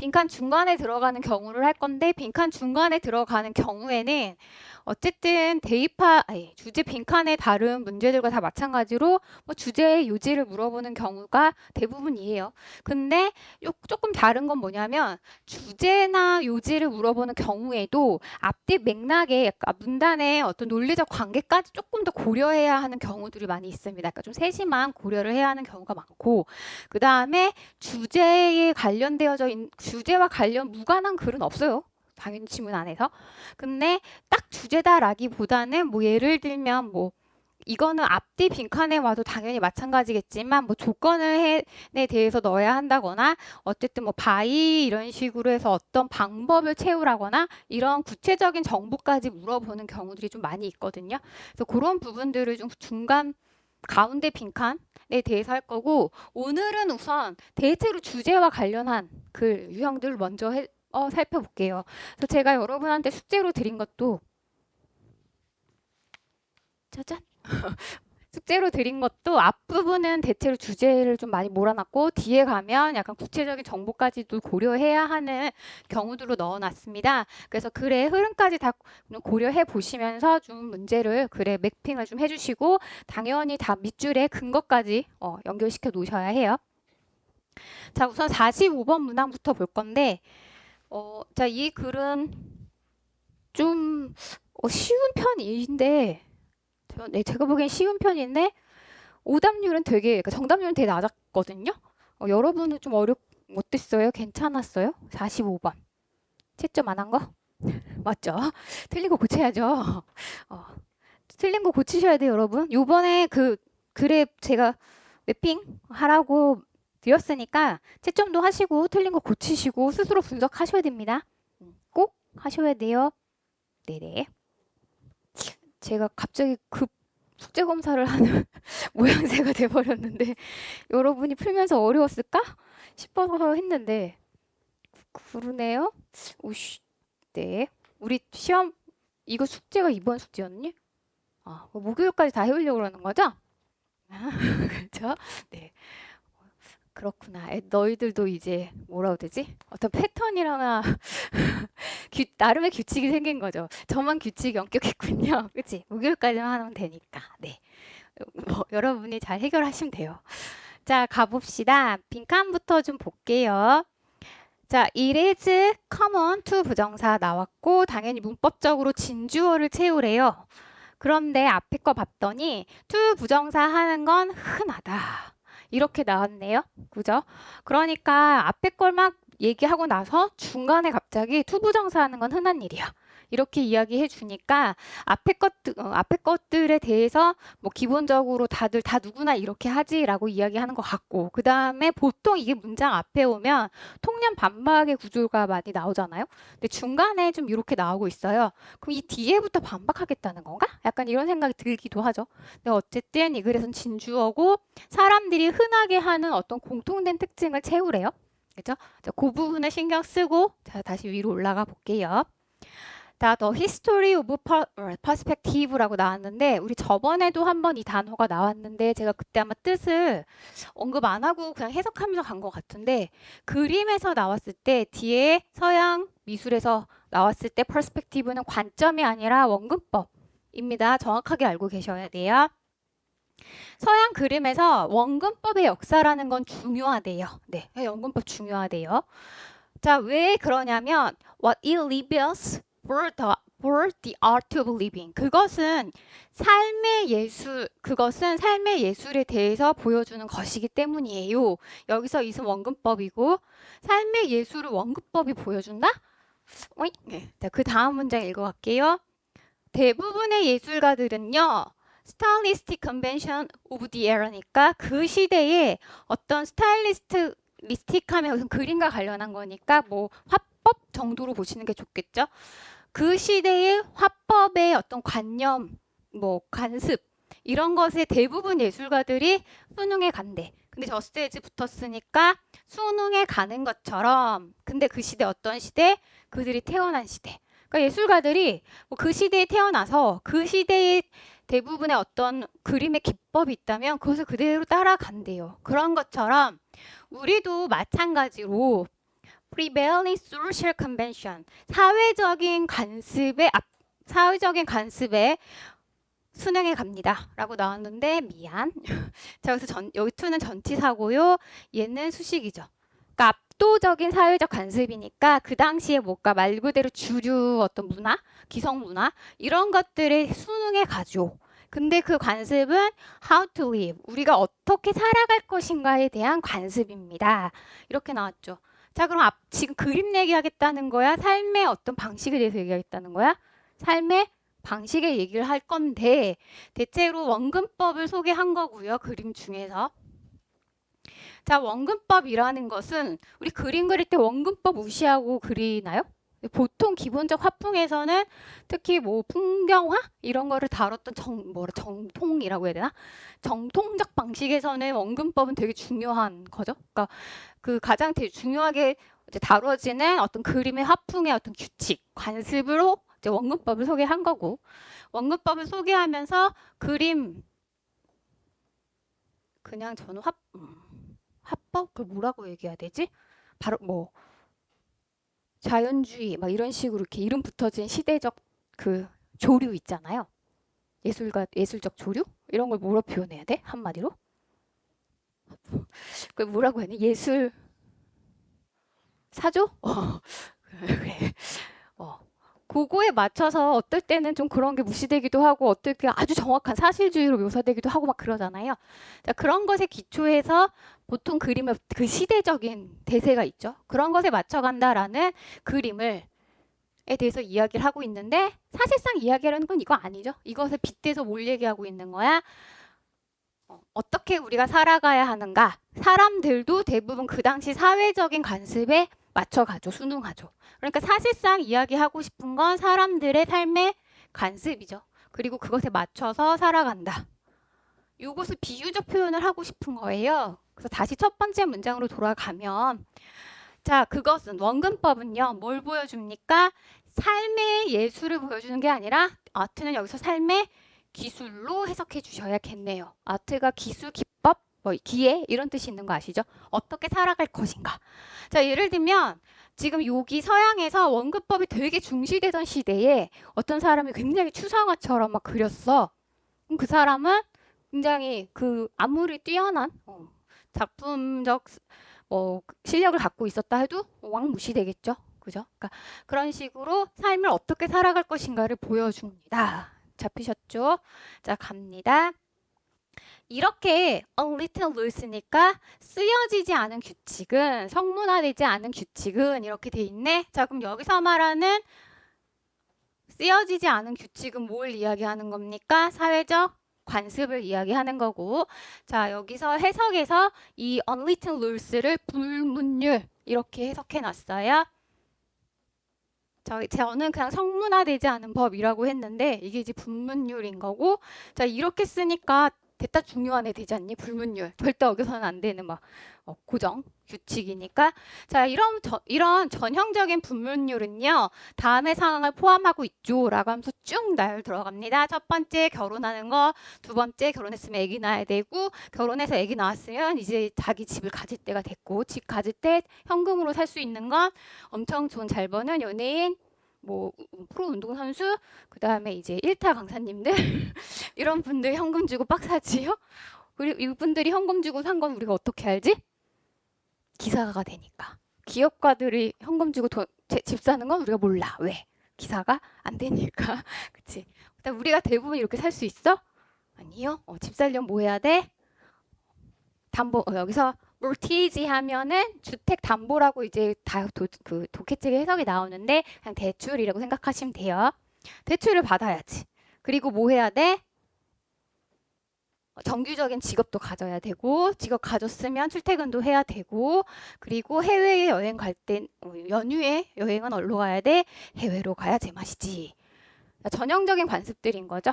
빈칸 중간에 들어가는 경우를 할 건데 빈칸 중간에 들어가는 경우에는 어쨌든 주제 빈칸의 다른 문제들과 다 마찬가지로 뭐 주제의 요지를 물어보는 경우가 대부분이에요. 근데 조금 다른 건 뭐냐면 주제나 요지를 물어보는 경우에도 앞뒤 맥락에 약간 문단의 어떤 논리적 관계까지 조금 더 고려해야 하는 경우들이 많이 있습니다. 그러니까 좀 세심한 고려를 해야 하는 경우가 많고 그 다음에 주제와 관련 무관한 글은 없어요. 당연히 지문 안에서. 근데 딱 주제다라기보다는 뭐 예를 들면 뭐 이거는 앞뒤 빈칸에 와도 당연히 마찬가지겠지만 뭐 조건에 대해서 넣어야 한다거나 어쨌든 뭐 바이 이런 식으로 해서 어떤 방법을 채우라거나 이런 구체적인 정보까지 물어보는 경우들이 좀 많이 있거든요. 그래서 그런 부분들을 좀 중간 가운데 빈칸에 대해서 할 거고 오늘은 우선 대체로 주제와 관련한 글 유형들을 먼저 살펴볼게요. 그래서 제가 여러분한테 숙제로 드린 것도 짜잔 숙제로 드린 것도 앞부분은 대체로 주제를 좀 많이 몰아놨고 뒤에 가면 약간 구체적인 정보까지도 고려해야 하는 경우들로 넣어놨습니다. 그래서 글의 흐름까지 다 고려해 보시면서 좀 문제를 글의 매핑을 좀 해주시고 당연히 다 밑줄에 근거까지 연결시켜 놓으셔야 해요. 자, 우선 45번 문항부터 볼 건데 자, 이 글은 좀 쉬운 편인데 제가 보기엔 쉬운 편인데 오답률은 그러니까 정답률은 되게 낮았거든요. 여러분은 좀 어땠어요? 괜찮았어요? 45번. 채점 안 한 거? 맞죠? 틀린 거 고쳐야죠. 어, 틀린 거 고치셔야 돼요, 여러분. 요번에 그 글에 제가 매핑 하라고 드렸으니까 채점도 하시고 틀린 거 고치시고 스스로 분석하셔야 됩니다. 꼭 하셔야 돼요. 네네. 제가 갑자기 급 숙제 검사를 하는 모양새가 돼버렸는데 여러분이 풀면서 어려웠을까 싶어서 했는데 그러네요. 오씨, 네. 우리 시험 이거 숙제가 이번 숙제였니? 목요일까지 다 해오려고 그러는 거죠? 그렇죠? 네. 그렇구나. 너희들도 이제 뭐라고 되지? 어떤 패턴이라나 나름의 규칙이 생긴 거죠. 저만 규칙이 엄격했군요. 그치? 목요일까지만 하면 되니까. 네. 뭐 여러분이 잘 해결하시면 돼요. 자, 가봅시다. 빈칸부터 좀 볼게요. 자, it is common to 부정사 나왔고 당연히 문법적으로 진주어를 채우래요. 그런데 앞에 거 봤더니 to 부정사 하는 건 흔하다. 이렇게 나왔네요. 그죠? 그러니까 앞에 걸 막 얘기하고 나서 중간에 갑자기 to 부정사 하는 건 흔한 일이야. 이렇게 이야기해 주니까 앞에 것들에 대해서 뭐 기본적으로 다들 다 누구나 이렇게 하지라고 이야기하는 것 같고 그 다음에 보통 이게 문장 앞에 오면 통념 반박의 구조가 많이 나오잖아요. 근데 중간에 좀 이렇게 나오고 있어요. 그럼 이 뒤에부터 반박하겠다는 건가? 약간 이런 생각이 들기도 하죠. 근데 어쨌든 이 글에선 진주어고 사람들이 흔하게 하는 어떤 공통된 특징을 채우래요. 그죠? 자, 그 부분에 신경 쓰고 자, 다시 위로 올라가 볼게요. 자, The History of Perspective라고 나왔는데 우리 저번에도 한번 이 단어가 나왔는데 제가 그때 아마 뜻을 언급 안 하고 그냥 해석하면서 간 것 같은데 그림에서 나왔을 때 뒤에 서양 미술에서 나왔을 때 perspective는 관점이 아니라 원근법입니다. 정확하게 알고 계셔야 돼요. 서양 그림에서 원근법의 역사라는 건 중요하대요. 네, 원근법 중요하대요. 자, 왜 그러냐면 what it reveals for the art of living. 그것은 삶의 예술에 대해서 보여주는 것이기 때문이에요. 여기서 이은 원근법이고 삶의 예술을 원근법이 보여준다? 네. 자, 그 다음 문장 읽어갈게요. 대부분의 예술가들은요. 스타일리스틱 컨벤션 오브 디 에러니까 그 시대에 어떤 리스틱하면 무슨 그림과 관련한 거니까 뭐 화법 정도로 보시는 게 좋겠죠. 그 시대의 화법의 어떤 관념, 뭐 관습 이런 것에 대부분 예술가들이 수능에 간대. 근데 저스테이지 붙었으니까 수능에 가는 것처럼 근데 그 시대 어떤 시대? 그들이 태어난 시대. 그러니까 예술가들이 뭐그 시대에 태어나서 그 시대의 대부분의 어떤 그림의 기법이 있다면 그것을 그대로 따라간대요. 그런 것처럼 우리도 마찬가지로 prevailing social convention. 사회적인 관습에 순응해 갑니다. 라고 나왔는데 미안. 자, 그래서 여기 to는 전치사고요. 얘는 수식이죠. 그러니까 압도적인 사회적 관습이니까 그 당시에 뭔가 말 그대로 주류 어떤 문화, 기성 문화 이런 것들에 순응해 가죠. 근데 그 관습은 how to live, 우리가 어떻게 살아갈 것인가에 대한 관습입니다. 이렇게 나왔죠. 자, 그럼 지금 그림 얘기하겠다는 거야? 삶의 어떤 방식에 대해서 얘기하겠다는 거야? 삶의 방식의 얘기를 할 건데 대체로 원근법을 소개한 거고요. 그림 중에서. 자, 원근법이라는 것은 우리 그림 그릴 때 원근법 무시하고 그리나요? 보통 기본적 화풍에서는 특히 뭐 풍경화 이런 거를 다뤘던 정통이라고 해야 되나? 정통적 방식에서는 원근법은 되게 중요한 거죠. 그러니까 그 가장 되게 중요하게 이제 다뤄지는 어떤 그림의 화풍의 어떤 규칙, 관습으로 이제 원근법을 소개한 거고, 원근법을 소개하면서 그림 그냥 저는 화법 그 뭐라고 얘기해야 되지? 바로 뭐 자연주의 막 이런 식으로 이렇게 이름 붙어진 시대적 그 조류 있잖아요. 예술적 조류 이런 걸 뭐로 표현해야 돼? 한마디로? 그 뭐라고 해야 돼? 예술 사조? 그래. 그거에 맞춰서 어떨 때는 좀 그런 게 무시되기도 하고 어떨 때 아주 정확한 사실주의로 묘사되기도 하고 막 그러잖아요. 자, 그런 것에 기초해서 보통 그림의 그 시대적인 대세가 있죠. 그런 것에 맞춰간다라는 그림을 에 대해서 이야기를 하고 있는데 사실상 이야기하는 건 이거 아니죠. 이것을 빗대서 뭘 얘기하고 있는 거야? 어떻게 우리가 살아가야 하는가? 사람들도 대부분 그 당시 사회적인 관습에 맞춰가죠. 순응하죠. 그러니까 사실상 이야기하고 싶은 건 사람들의 삶의 관습이죠. 그리고 그것에 맞춰서 살아간다. 이것을 비유적 표현을 하고 싶은 거예요. 그래서 다시 첫 번째 문장으로 돌아가면 자, 그것은 원근법은요. 뭘 보여줍니까? 삶의 예술을 보여주는 게 아니라 아트는 여기서 삶의 기술로 해석해 주셔야겠네요. 아트가 기술, 기법, 뭐 기회 이런 뜻이 있는 거 아시죠? 어떻게 살아갈 것인가. 자, 예를 들면 지금 여기 서양에서 원근법이 되게 중시되던 시대에 어떤 사람이 굉장히 추상화처럼 막 그렸어. 그럼 그 사람은 굉장히 그 아무리 뛰어난 작품적 실력을 갖고 있었다 해도 왕무시되겠죠. 그죠? 그러니까 그런 식으로 삶을 어떻게 살아갈 것인가를 보여줍니다. 잡히셨죠? 자, 갑니다. 이렇게 unwritten rules니까 쓰여지지 않은 규칙은, 성문화되지 않은 규칙은 이렇게 돼 있네. 자, 그럼 여기서 말하는 쓰여지지 않은 규칙은 뭘 이야기하는 겁니까? 사회적 관습을 이야기하는 거고, 자, 여기서 해석에서 이 unwritten rules를 불문율 이렇게 해석해 놨어요. 저는 그냥 성문화되지 않은 법이라고 했는데 이게 이제 불문율인 거고, 자, 이렇게 쓰니까 됐다 중요한 애 되지 않니? 불문율 절대 어겨서는 안 되는 막 고정 규칙이니까. 자, 이런 전형적인 불문율은요 다음의 상황을 포함하고 있죠 라고 하면서 쭉 나열 들어갑니다. 첫 번째 결혼하는 거, 두 번째 결혼했으면 아기 낳아야 되고, 결혼해서 아기 낳았으면 이제 자기 집을 가질 때가 됐고, 집 가질 때 현금으로 살 수 있는 건 엄청 돈 잘 버는 연예인, 뭐 프로 운동선수, 그 다음에 이제 일타 강사님들 이런 분들 현금 주고 빡 사지요. 그리고 이분들이 현금 주고 산 건 우리가 어떻게 알지? 기사가 되니까. 기업가들이 현금 주고 집 사는 건 우리가 몰라. 왜? 기사가 안 되니까. 그치? 그다음 우리가 대부분 이렇게 살 수 있어? 아니요. 집 살려면 뭐 해야 돼? 담보. 여기서 mortgage 하면은 주택 담보라고 이제 다 그 독해책에 해석이 나오는데 그냥 대출이라고 생각하시면 돼요. 대출을 받아야지. 그리고 뭐 해야 돼? 정규적인 직업도 가져야 되고, 직업 가졌으면 출퇴근도 해야 되고, 그리고 해외에 여행 갈 때 연휴에 여행은 어디로 가야 돼? 해외로 가야 제맛이지. 전형적인 관습들인 거죠.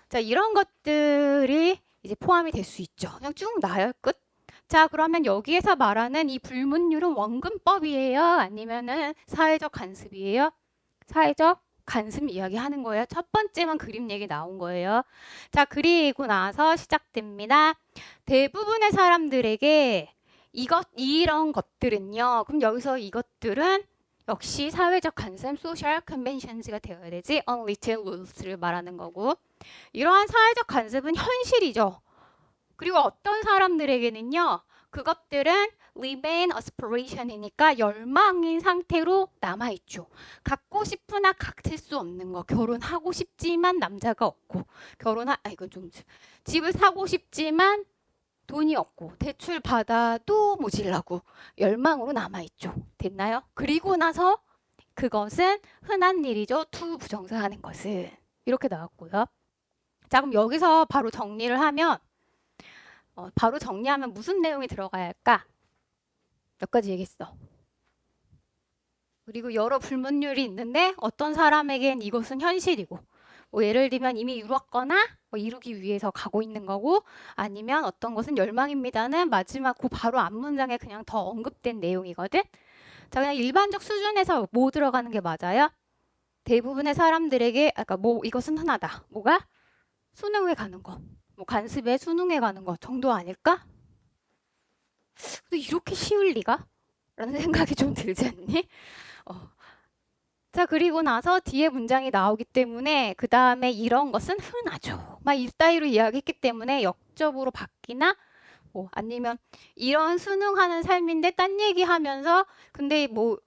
자, 이런 것들이 이제 포함이 될 수 있죠. 그냥 쭉 나열 끝. 자, 그러면 여기에서 말하는 이 불문율은 원근법이에요? 아니면은 사회적 관습이에요? 사회적 관습 이야기하는 거예요. 첫 번째만 그림 얘기 나온 거예요. 자, 그리고 나서 시작됩니다. 대부분의 사람들에게 이런 것들은요. 그럼 여기서 이것들은 역시 사회적 관습, social conventions가 되어야 되지. unwritten rules를 말하는 거고. 이러한 사회적 관습은 현실이죠. 그리고 어떤 사람들에게는요. 그것들은 remain aspiration이니까 열망인 상태로 남아있죠. 갖고 싶으나 갖을 수 없는 거. 결혼하고 싶지만 남자가 없고. 이건 좀 집을 사고 싶지만 돈이 없고 대출 받아도 모질라고 열망으로 남아있죠. 됐나요? 그리고 나서 그것은 흔한 일이죠. 투 부정사하는 것은. 이렇게 나왔고요. 자, 그럼 여기서 바로 정리를 하면 바로 정리하면 무슨 내용이 들어가야 할까? 몇 가지 얘기했어. 그리고 여러 불문율이 있는데 어떤 사람에겐 이것은 현실이고 뭐 예를 들면 이미 이루었거나 뭐 이루기 위해서 가고 있는 거고 아니면 어떤 것은 열망입니다는 마지막 그 바로 앞 문장에 그냥 더 언급된 내용이거든. 자, 그냥 일반적 수준에서 뭐 들어가는 게 맞아요? 대부분의 사람들에게 아까 뭐 이것은 흔하다. 뭐가? 수능에 가는 거. 뭐 관습에 수능에 가는 거 정도 아닐까? 근데 이렇게 쉬울 리가? 라는 생각이 좀 들지 않니? 자, 그리고 나서 뒤에 문장이 나오기 때문에 그 다음에 이런 것은 흔하죠. 막 이따위로 이야기했기 때문에 역접으로 바뀌나 뭐 아니면 이런 순응하는 삶인데 딴 얘기하면서 근데 뭐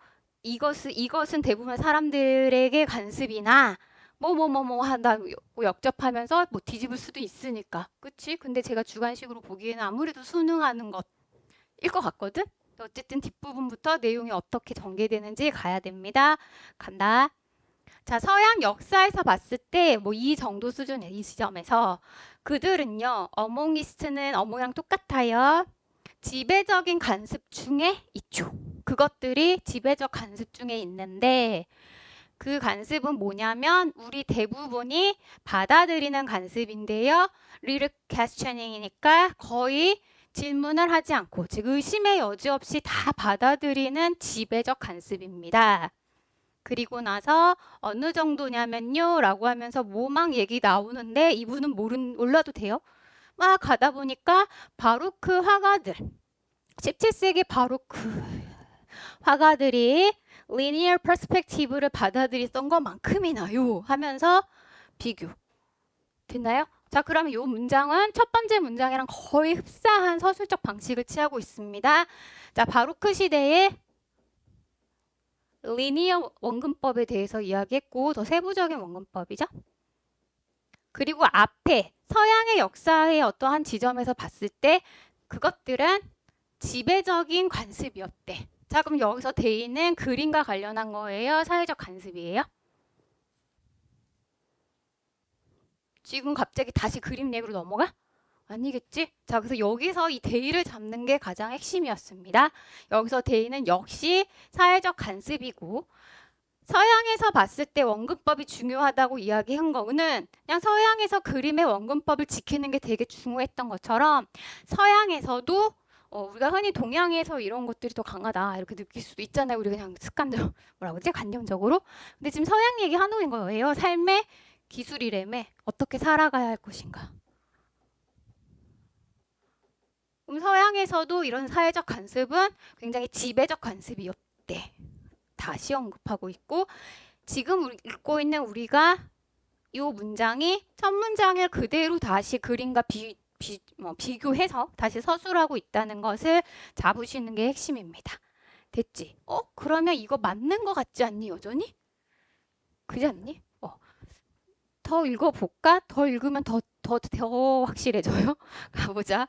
이것은 대부분 사람들에게 관습이나 뭐 한다 뭐 역접하면서 뭐 뒤집을 수도 있으니까 그치? 근데 제가 주관식으로 보기에는 아무래도 순응하는 것일 것 같거든. 어쨌든 뒷부분부터 내용이 어떻게 전개되는지 가야 됩니다. 간다. 자, 서양 역사에서 봤을 때 뭐 이 정도 수준의 이 지점에서 그들은요. 어몽이스트는 어몽이랑 똑같아요. 지배적인 관습 중에 있죠. 그것들이 지배적 관습 중에 있는데 그 관습은 뭐냐면 우리 대부분이 받아들이는 관습인데요. 리르 퀘스처닝이니까 거의 질문을 하지 않고 즉 의심의 여지 없이 다 받아들이는 지배적 관습입니다. 그리고 나서 어느 정도냐면요 라고 하면서 뭐막 얘기 나오는데 이분은 몰라도 돼요. 막 가다 보니까 바로크 화가들 17세기 바로크 화가들이 linear perspective를 받아들였던 것만큼이나요 하면서 비교 됐나요? 자, 그러면 이 문장은 첫 번째 문장이랑 거의 흡사한 서술적 방식을 취하고 있습니다. 자, 바로크 시대에 리니어 원근법에 대해서 이야기했고 더 세부적인 원근법이죠. 그리고 앞에 서양의 역사의 어떠한 지점에서 봤을 때 그것들은 지배적인 관습이었대. 자, 그럼 여기서 돼 있는 그림과 관련한 거예요? 사회적 관습이에요? 지금 갑자기 다시 그림 얘기로 넘어가? 아니겠지? 자, 그래서 여기서 이 대의를 잡는 게 가장 핵심이었습니다. 여기서 대의는 역시 사회적 관습이고 서양에서 봤을 때 원근법이 중요하다고 이야기한 거는 그냥 서양에서 그림의 원근법을 지키는 게 되게 중요했던 것처럼 서양에서도 우리가 흔히 동양에서 이런 것들이 더 강하다 이렇게 느낄 수도 있잖아요. 우리 그냥 습관대로 뭐라고 하지? 관념적으로. 근데 지금 서양 얘기 하는 거예요. 삶의 기술이래매 어떻게 살아가야 할 것인가. 그럼 서양에서도 이런 사회적 관습은 굉장히 지배적 관습이었대. 다시 언급하고 있고 지금 읽고 있는 우리가 이 문장이 첫 문장을 그대로 다시 그림과 비교해서 다시 서술하고 있다는 것을 잡으시는 게 핵심입니다. 됐지? 그러면 이거 맞는 것 같지 않니 여전히? 그지 않니? 더 읽어볼까? 더 읽으면 더 확실해져요. 가보자.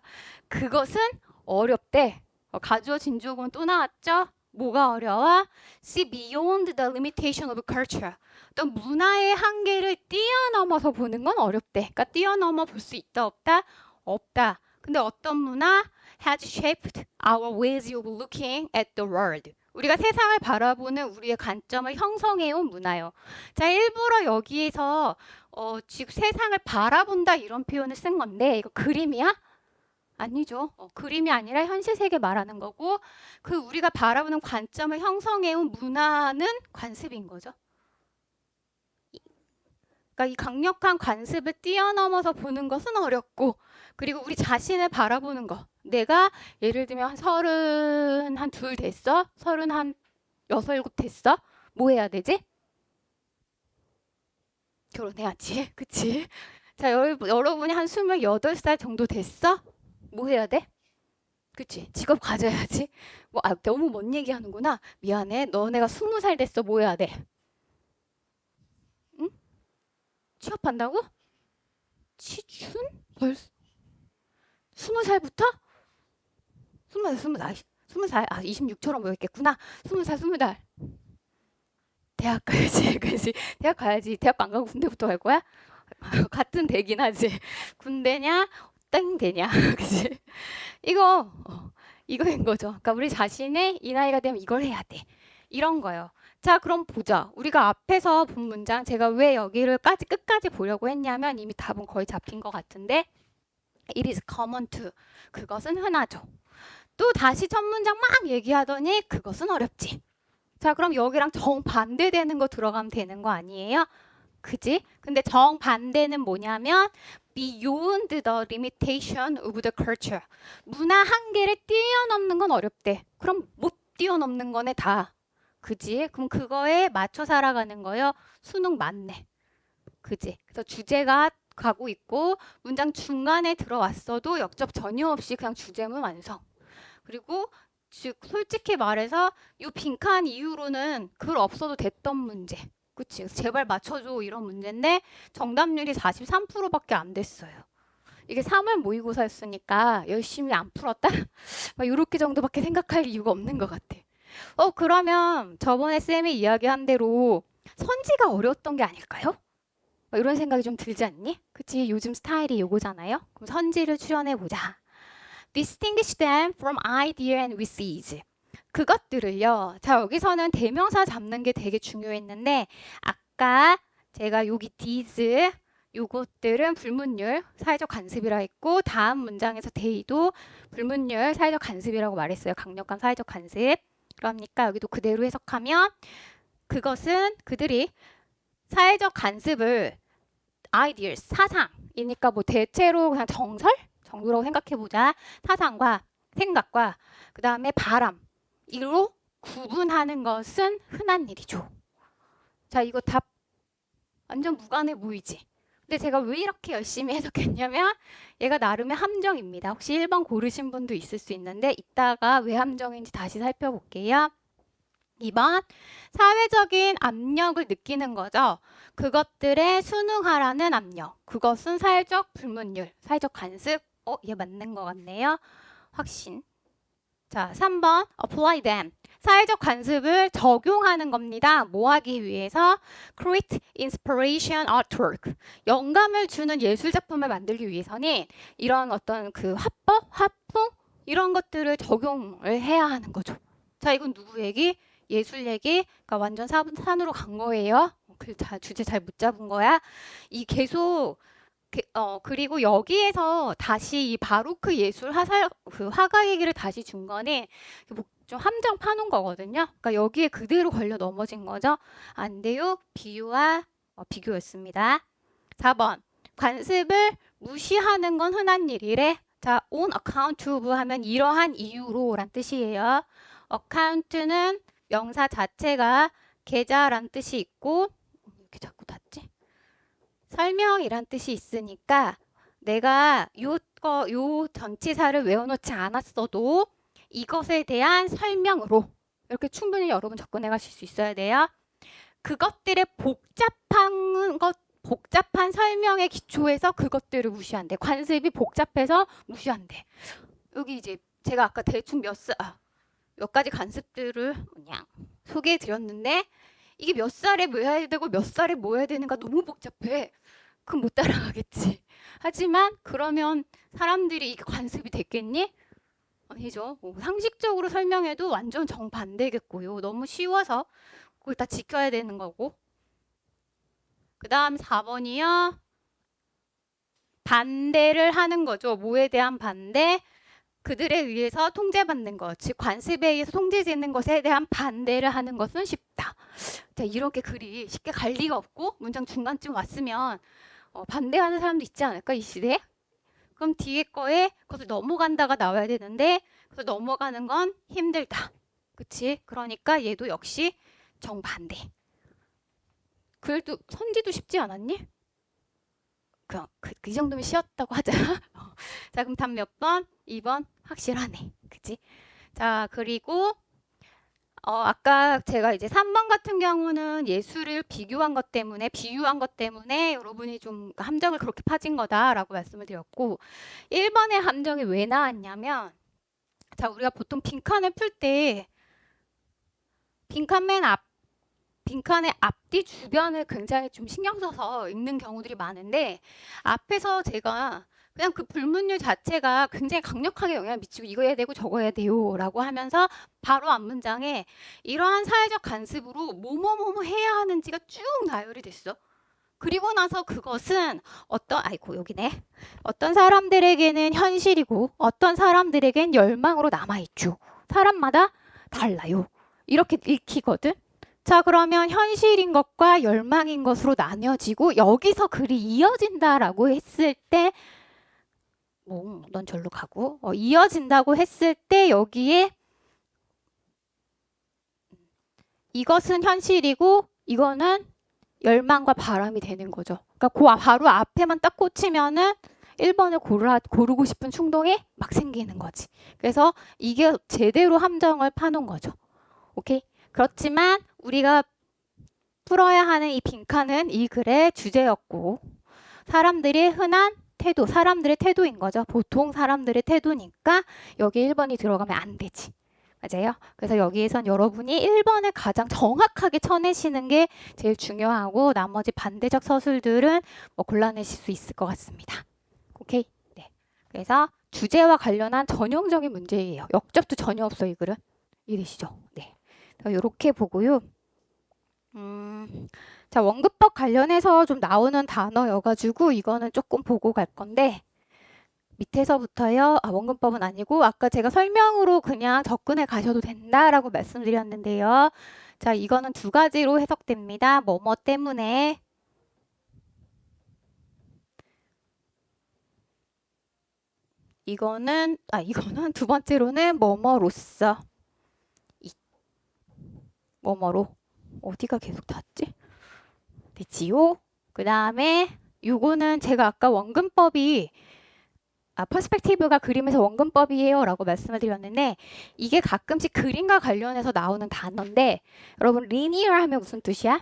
그것은 어렵대. 가주어 진주어구문 또 나왔죠? 뭐가 어려워? See beyond the limitation of culture. 어떤 문화의 한계를 뛰어넘어서 보는 건 어렵대. 그러니까 뛰어넘어 볼 수 있다 없다? 없다. 근데 어떤 문화? has shaped our ways of looking at the world. 우리가 세상을 바라보는 우리의 관점을 형성해온 문화요. 자, 일부러 여기에서 지금 세상을 바라본다 이런 표현을 쓴 건데 이거 그림이야? 아니죠. 그림이 아니라 현실 세계 말하는 거고 그 우리가 바라보는 관점을 형성해온 문화는 관습인 거죠. 그러니까 이 강력한 관습을 뛰어넘어서 보는 것은 어렵고 그리고 우리 자신을 바라보는 거 내가 예를 들면 한 서른 한 둘 됐어? 서른 한 여섯 일곱 됐어? 뭐 해야 되지? 결혼해야지. 그치? 자, 여러분이 한 28살 정도 됐어? 뭐 해야 돼? 그치? 직업 가져야지. 뭐, 너무 먼 얘기 하는구나. 미안해. 너네가 20살 됐어. 뭐 해야 돼? 응? 취업한다고? 취준? 벌써? 20살부터? 20살. 26처럼 보였겠구나. 20살. 대학 가야지. 그치? 대학 가야지. 대학 안 가고 군대부터 갈 거야? 같은 대긴 하지. 군대냐? 땡 되냐? 그치? 이거, 이거인 거죠. 그러니까 우리 자신의 이 나이가 되면 이걸 해야 돼. 이런 거요. 자, 그럼 보자. 우리가 앞에서 본 문장, 제가 왜 여기를까지 끝까지 보려고 했냐면 이미 답은 거의 잡힌 것 같은데 it is common to. 그것은 흔하죠. 또 다시 첫 문장 막 얘기하더니 그것은 어렵지. 자, 그럼 여기랑 정반대되는 거 들어가면 되는 거 아니에요? 그지? 근데 정반대는 뭐냐면 beyond the limitation of the culture. 문화 한계를 뛰어넘는 건 어렵대. 그럼 못 뛰어넘는 거네 다. 그지? 그럼 그거에 맞춰 살아가는 거요. 수능 맞네. 그지? 그래서 주제가 가고 있고 문장 중간에 들어왔어도 역접 전혀 없이 그냥 주제문 완성. 그리고 즉 솔직히 말해서 이 빈칸 이후로는 글 없어도 됐던 문제. 그치? 제발 맞춰줘 이런 문제인데 정답률이 43%밖에 안 됐어요. 이게 3월 모의고사였으니까 열심히 안 풀었다? 막 이렇게 정도밖에 생각할 이유가 없는 것 같아. 그러면 저번에 쌤이 이야기한 대로 선지가 어려웠던 게 아닐까요? 막 이런 생각이 좀 들지 않니? 그치? 요즘 스타일이 요거잖아요. 그럼 선지를 추려내보자. Distinguish them from idea and with 그것들을요. 자, 여기서는 대명사 잡는 게 되게 중요했는데 아까 제가 여기 these 요것들은 불문율, 사회적 관습이라 했고 다음 문장에서 they도 불문율, 사회적 관습이라고 말했어요. 강력한 사회적 관습. 그러니까 여기도 그대로 해석하면 그것은 그들이 사회적 관습을 ideas, 사상이니까 뭐 대체로 그냥 정설 정도라고 생각해보자. 사상과 생각과 그 다음에 바람 이로 구분하는 것은 흔한 일이죠. 자, 이거 답 완전 무관해 보이지? 근데 제가 왜 이렇게 열심히 해석했냐면 얘가 나름의 함정입니다. 혹시 1번 고르신 분도 있을 수 있는데 이따가 왜 함정인지 다시 살펴볼게요. 2번 사회적인 압력을 느끼는 거죠. 그것들에 순응하라는 압력. 그것은 사회적 불문율, 사회적 관습. 얘 맞는 것 같네요. 확신. 자, 3번 apply them. 사회적 관습을 적용하는 겁니다. 뭐 하기 위해서? create inspiration artwork. 영감을 주는 예술 작품을 만들기 위해서는 이런 어떤 그 화법, 화풍 이런 것들을 적용을 해야 하는 거죠. 자, 이건 누구 얘기? 예술 얘기. 그러니까 완전 산으로 간 거예요. 주제 잘 못 잡은 거야. 이 계속 그리고 여기에서 다시 이 바로크 예술 그 화가 얘기를 다시 준 거는 좀 함정 파놓은 거거든요. 그러니까 여기에 그대로 걸려 넘어진 거죠. 안 돼요. 비교였습니다. 4번 관습을 무시하는 건 흔한 일이래. 자, on account of 하면 이러한 이유로 란 뜻이에요. account는 명사 자체가 계좌란 뜻이 있고 이렇게 자꾸 닫지? 설명이란 뜻이 있으니까 내가 요 전치사를 외워놓지 않았어도 이것에 대한 설명으로 이렇게 충분히 여러분 접근해 가실 수 있어야 돼요. 그것들의 복잡한 설명의 기초에서 그것들을 무시한대. 관습이 복잡해서 무시한대. 여기 이제 제가 아까 대충 몇 가지 관습들을 그냥 소개해 드렸는데 이게 몇 살에 뭐 해야 되고 몇 살에 뭐 해야 되는가 너무 복잡해. 그럼 못 따라가겠지. 하지만 그러면 사람들이 이게 관습이 됐겠니? 아니죠. 상식적으로 설명해도 완전 정반대겠고요. 너무 쉬워서 그걸 다 지켜야 되는 거고. 그 다음 4번이요. 반대를 하는 거죠. 뭐에 대한 반대? 그들에 의해서 통제받는 것, 즉 관습에 의해서 통제되는 것에 대한 반대를 하는 것은 쉽다. 자, 이렇게 글이 쉽게 갈 리가 없고 문장 중간쯤 왔으면 반대하는 사람도 있지 않을까 이 시대에? 그럼 뒤에 거에 그것을 넘어간다가 나와야 되는데 그래서 넘어가는 건 힘들다. 그치? 그러니까 얘도 역시 정반대. 그래도 선지도 쉽지 않았니? 이 정도면 쉬웠다고 하자. 자, 그럼 답 몇 번? 2번 확실하네. 그치? 자, 그리고 아까 제가 이제 3번 같은 경우는 예수를 비교한 것 때문에, 비유한 것 때문에 여러분이 좀 함정을 그렇게 파진 거다라고 말씀을 드렸고, 1번의 함정이 왜 나왔냐면, 자, 우리가 보통 빈칸을 풀 때, 빈칸의 앞뒤 주변을 굉장히 좀 신경 써서 읽는 경우들이 많은데, 앞에서 제가 그냥 그 불문율 자체가 굉장히 강력하게 영향을 미치고 이거 해야 되고 저거 해야 돼요 라고 하면서 바로 앞 문장에 이러한 사회적 간섭으로 뭐뭐뭐뭐 해야 하는지가 쭉 나열이 됐어. 그리고 나서 그것은 여기네. 어떤 사람들에게는 현실이고 어떤 사람들에겐 열망으로 남아있죠. 사람마다 달라요. 이렇게 읽히거든. 자, 그러면 현실인 것과 열망인 것으로 나뉘어지고 여기서 글이 이어진다라고 했을 때 넌 절로 가고 이어진다고 했을 때 여기에 이것은 현실이고 이거는 열망과 바람이 되는 거죠. 그러니까 그 바로 앞에만 딱 꽂히면은 1번을 고르고 싶은 충동이 막 생기는 거지. 그래서 이게 제대로 함정을 파놓은 거죠. 오케이? 그렇지만 우리가 풀어야 하는 이 빈칸은 이 글의 주제였고 사람들의 흔한 태도, 사람들의 태도인 거죠. 보통 사람들의 태도니까 여기 1번이 들어가면 안 되지. 맞아요? 그래서 여기에선 여러분이 1번을 가장 정확하게 쳐내시는 게 제일 중요하고 나머지 반대적 서술들은 뭐 골라내실 수 있을 것 같습니다. 오케이? 네. 그래서 주제와 관련한 전형적인 문제예요. 역접도 전혀 없어 이 글은. 이해되시죠? 네. 이렇게 보고요. 자, 원급법 관련해서 좀 나오는 단어여가지고 이거는 조금 보고 갈 건데 밑에서부터요. 원근법은 아니고 아까 제가 설명으로 그냥 접근해 가셔도 된다라고 말씀드렸는데요. 자, 이거는 두 가지로 해석됩니다. 뭐뭐 때문에 이거는 두 번째로는 뭐뭐로써 뭐뭐로 어디가 계속 닿지? 됐지요? 그 다음에 요거는 제가 아까 원근법이 퍼스펙티브가 그림에서 원근법이에요 라고 말씀을 드렸는데 이게 가끔씩 그림과 관련해서 나오는 단어인데 여러분 linear 하면 무슨 뜻이야?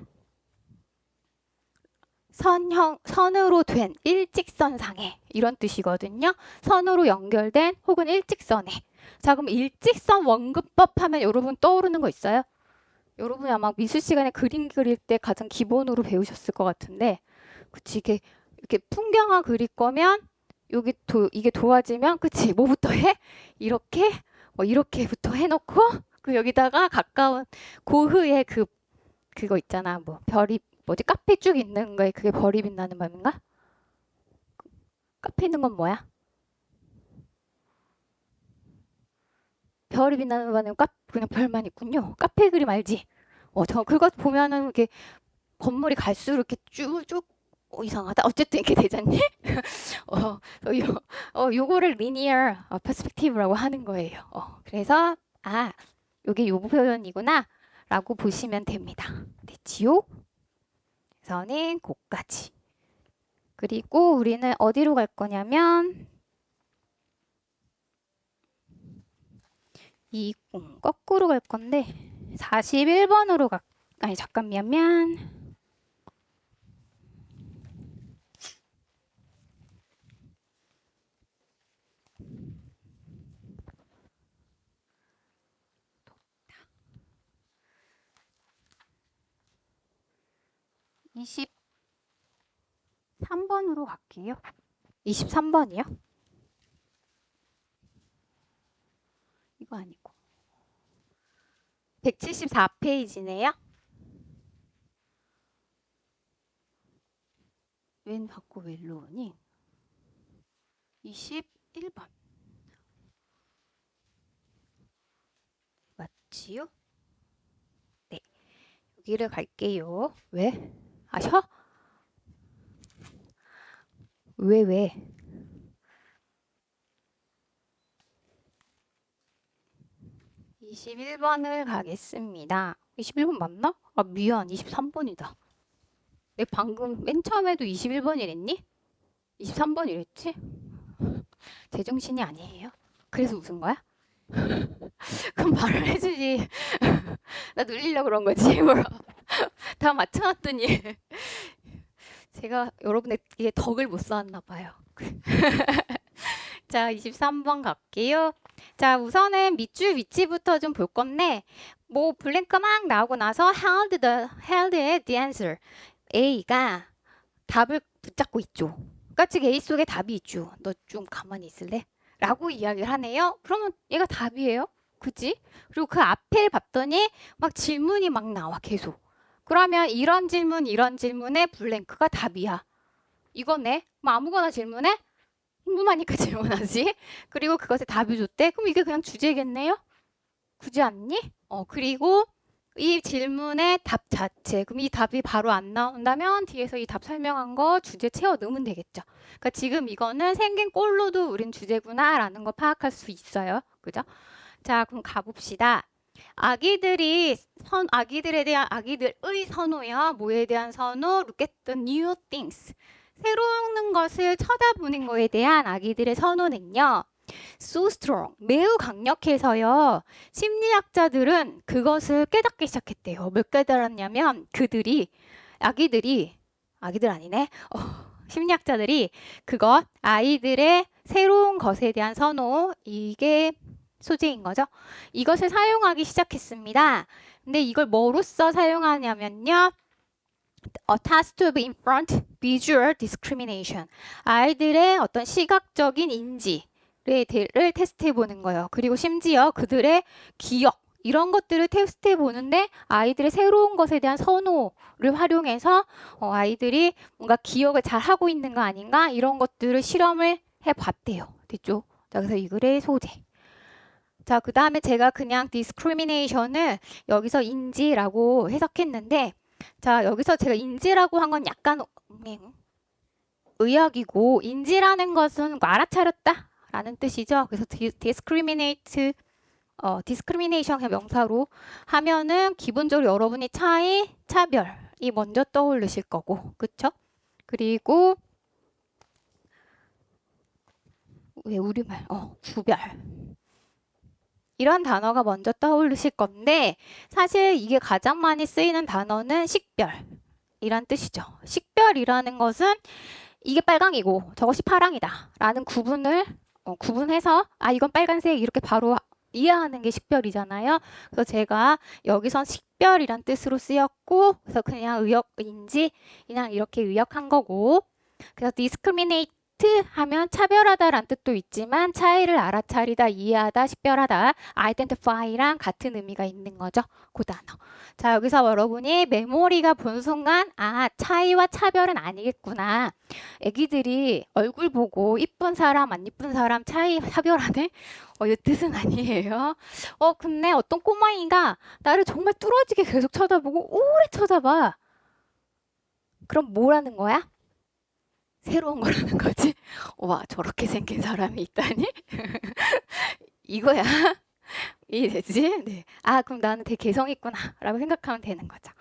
선으로 된 일직선상에 이런 뜻이거든요. 선으로 연결된 혹은 일직선에. 자, 그럼 일직선 원근법 하면 여러분 떠오르는 거 있어요? 여러분이 아마 미술 시간에 그림 그릴 때 가장 기본으로 배우셨을 것 같은데 그치 이렇게 풍경화 그릴 거면 이게 도와지면 그치 뭐부터 해? 이렇게 이렇게부터 해놓고 그 여기다가 가까운 고흐의 그거 있잖아 뭐 별이 뭐지 카페 쭉 있는 거에 그게 별이 빛나는 밤인가? 카페 있는 건 뭐야? 별이 빛나는 밤은 그냥 별만 있군요. 카페 그림 알지? 저 그거 보면은 이렇게 건물이 갈수록 이렇게 쭉쭉 이상하다. 어쨌든 이렇게 되잖니? 요거를 linear perspective라고 하는 거예요. 그래서 요게 요 표현이구나 라고 보시면 됩니다. 됐지요? 그래서는 고까지. 그리고 우리는 어디로 갈 거냐면 거꾸로 갈 건데 41번으로 잠깐만요. 23번으로 갈게요. 23번이요? 이거 아니고 174페이지네요. 웬 받고 웬로 오니? 21번 맞지요? 네, 여기를 갈게요. 왜? 아셔? 왜? 21번을 가겠습니다. 21번 맞나? 아, 미안. 23번이다. 내가 방금 맨 처음에도 21번이랬니? 23번이랬지? 제정신이 아니에요. 그래서 웃은 거야? 그럼 말을 해주지. 나 놀리려고 그런 거지. 일부러. 다 맞춰놨더니 제가 여러분에게 덕을 못 쌓았나 봐요. 자, 23번 갈게요. 자, 우선은 밑줄 위치부터 좀 볼 건데 뭐 블랭크 막 나오고 나서 held의 the answer. A가 답을 붙잡고 있죠. 그러니까 즉 A 속에 답이 있죠. 너 좀 가만히 있을래? 라고 이야기를 하네요. 그러면 얘가 답이에요. 그치? 그리고 그 앞에 봤더니 막 질문이 막 나와 계속. 그러면 이런 질문에 블랭크가 답이야. 이거네. 뭐 아무거나 질문해? 궁금하니까 질문하지. 그리고 그것에 답이 줬대. 그럼 이게 그냥 주제겠네요? 그지 않니? 그리고 이 질문의 답 자체. 그럼 이 답이 바로 안 나온다면 뒤에서 이 답 설명한 거 주제 채워 넣으면 되겠죠. 그러니까 지금 이거는 생긴 꼴로도 우린 주제구나라는 거 파악할 수 있어요. 그죠? 자, 그럼 가봅시다. 아기들에 대한 아기들의 선호야. 뭐에 대한 선호? Look at the new things. 새로운 것을 쳐다보는 거에 대한 아기들의 선호는요. So strong. 매우 강력해서요. 심리학자들은 그것을 깨닫기 시작했대요. 뭘 깨달았냐면 아기들 아니네. 심리학자들이 아이들의 새로운 것에 대한 선호, 이게 소재인 거죠. 이것을 사용하기 시작했습니다. 근데 이걸 뭐로써 사용하냐면요. A task to be in front, visual discrimination. 아이들의 어떤 시각적인 인지를 테스트해 보는 거예요. 그리고 심지어 그들의 기억, 이런 것들을 테스트해 보는데 아이들의 새로운 것에 대한 선호를 활용해서 아이들이 뭔가 기억을 잘 하고 있는 거 아닌가, 이런 것들을 실험을 해 봤대요. 됐죠? 자, 그래서 이 글의 소재. 자, 그 다음에 제가 그냥 discrimination을 여기서 인지라고 해석했는데, 자, 여기서 제가 인지라고 한 건 약간 의역이고, 인지라는 것은 알아차렸다 라는 뜻이죠. 그래서 discrimination 그냥 명사로 하면은 기본적으로 여러분이 차별이 먼저 떠오르실 거고, 그쵸? 그리고 왜 우리말? 구별. 이런 단어가 먼저 떠오르실 건데 사실 이게 가장 많이 쓰이는 단어는 식별이란 뜻이죠. 식별이라는 것은 이게 빨강이고 저것이 파랑이다 라는 구분해서 이건 빨간색 이렇게 바로 이해하는 게 식별이잖아요. 그래서 제가 여기선 식별이란 뜻으로 쓰였고, 그래서 그냥 의역인지 그냥 이렇게 의역한 거고, 그래서 discriminate 하면 차별하다란 뜻도 있지만 차이를 알아차리다, 이해하다, 식별하다, identify랑 같은 의미가 있는 거죠. 그 단어. 자, 여기서 여러분이 메모리가 본 순간 차이와 차별은 아니겠구나. 애기들이 얼굴 보고 이쁜 사람, 안 이쁜 사람 차별하네? 이 뜻은 아니에요. 근데 어떤 꼬마이가 나를 정말 뚫어지게 계속 쳐다보고 오래 쳐다봐. 그럼 뭐라는 거야? 새로운 거라는 거지. 와, 저렇게 생긴 사람이 있다니? 이거야. 이해되지? 네. 그럼 나는 되게 개성 있구나 라고 생각하면 되는 거죠.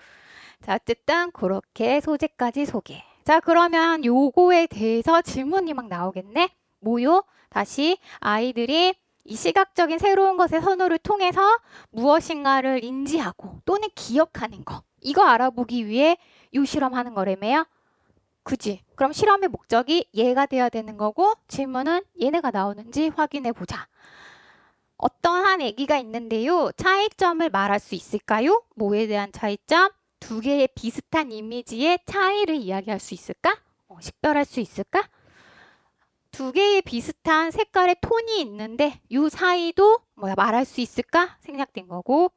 자, 어쨌든 그렇게 소재까지 소개. 자, 그러면 요거에 대해서 질문이 막 나오겠네. 뭐요? 다시 아이들이 이 시각적인 새로운 것의 선호를 통해서 무엇인가를 인지하고 또는 기억하는 거, 이거 알아보기 위해 요 실험하는 거라며요. 그지? 그럼 실험의 목적이 얘가 돼야 되는 거고, 질문은 얘네가 나오는지 확인해 보자. 어떠한 얘기가 있는데요. 차이점을 말할 수 있을까요? 뭐에 대한 차이점? 두 개의 비슷한 이미지의 차이를 이야기할 수 있을까? 식별할 수 있을까? 두 개의 비슷한 색깔의 톤이 있는데 이 사이도 말할 수 있을까? 생략된 거고,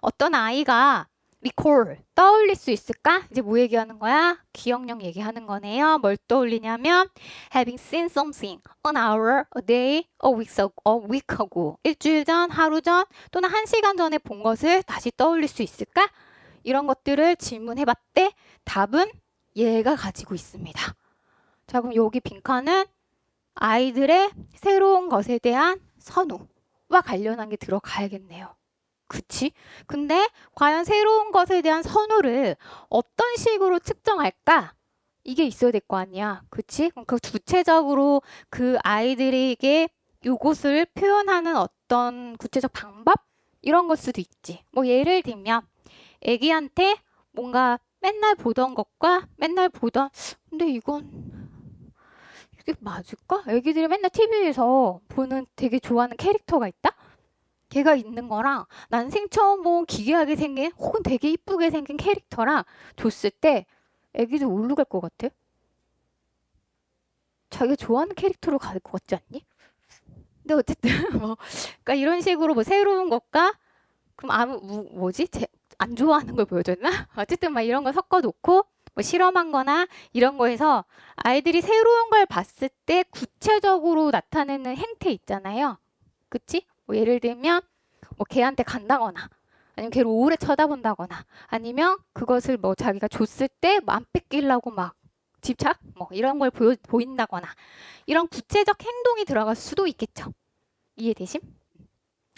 어떤 아이가 recall, 떠올릴 수 있을까? 이제 뭐 얘기하는 거야? 기억력 얘기하는 거네요. 뭘 떠올리냐면 having seen something an hour, a day, a week ago. 일주일 전, 하루 전, 또는 1시간 전에 본 것을 다시 떠올릴 수 있을까? 이런 것들을 질문해봤대. 답은 얘가 가지고 있습니다. 자, 그럼 여기 빈칸은 아이들의 새로운 것에 대한 선호와 관련한 게 들어가야겠네요. 그치? 근데 과연 새로운 것에 대한 선호를 어떤 식으로 측정할까? 이게 있어야 될 거 아니야. 그치? 그럼 그 구체적으로 그 아이들에게 요것을 표현하는 어떤 구체적 방법? 이런 걸 수도 있지. 뭐 예를 들면 애기한테 뭔가 맨날 보던 것과 맨날 보던 근데 이게 맞을까? 애기들이 맨날 TV에서 보는 되게 좋아하는 캐릭터가 있다? 걔가 있는 거랑 난 생처음 본 기괴하게 생긴 혹은 되게 이쁘게 생긴 캐릭터랑 줬을 때 애기들 울고 갈 것 같아. 자기가 좋아하는 캐릭터로 갈 것 같지 않니? 근데 어쨌든 뭐 그러니까 이런 식으로 뭐 새로운 것과 그럼 뭐지? 안 좋아하는 걸 보여줬나? 어쨌든 막 이런 거 섞어 놓고 뭐 실험한 거나 이런 거에서 아이들이 새로운 걸 봤을 때 구체적으로 나타내는 행태 있잖아요. 그치? 뭐 예를 들면 뭐 걔한테 간다거나 아니면 걔를 오래 쳐다본다거나 아니면 그것을 뭐 자기가 줬을 때 안 뺏기려고 막 집착? 뭐 이런 걸 보인다거나 이런 구체적 행동이 들어갈 수도 있겠죠. 이해되심?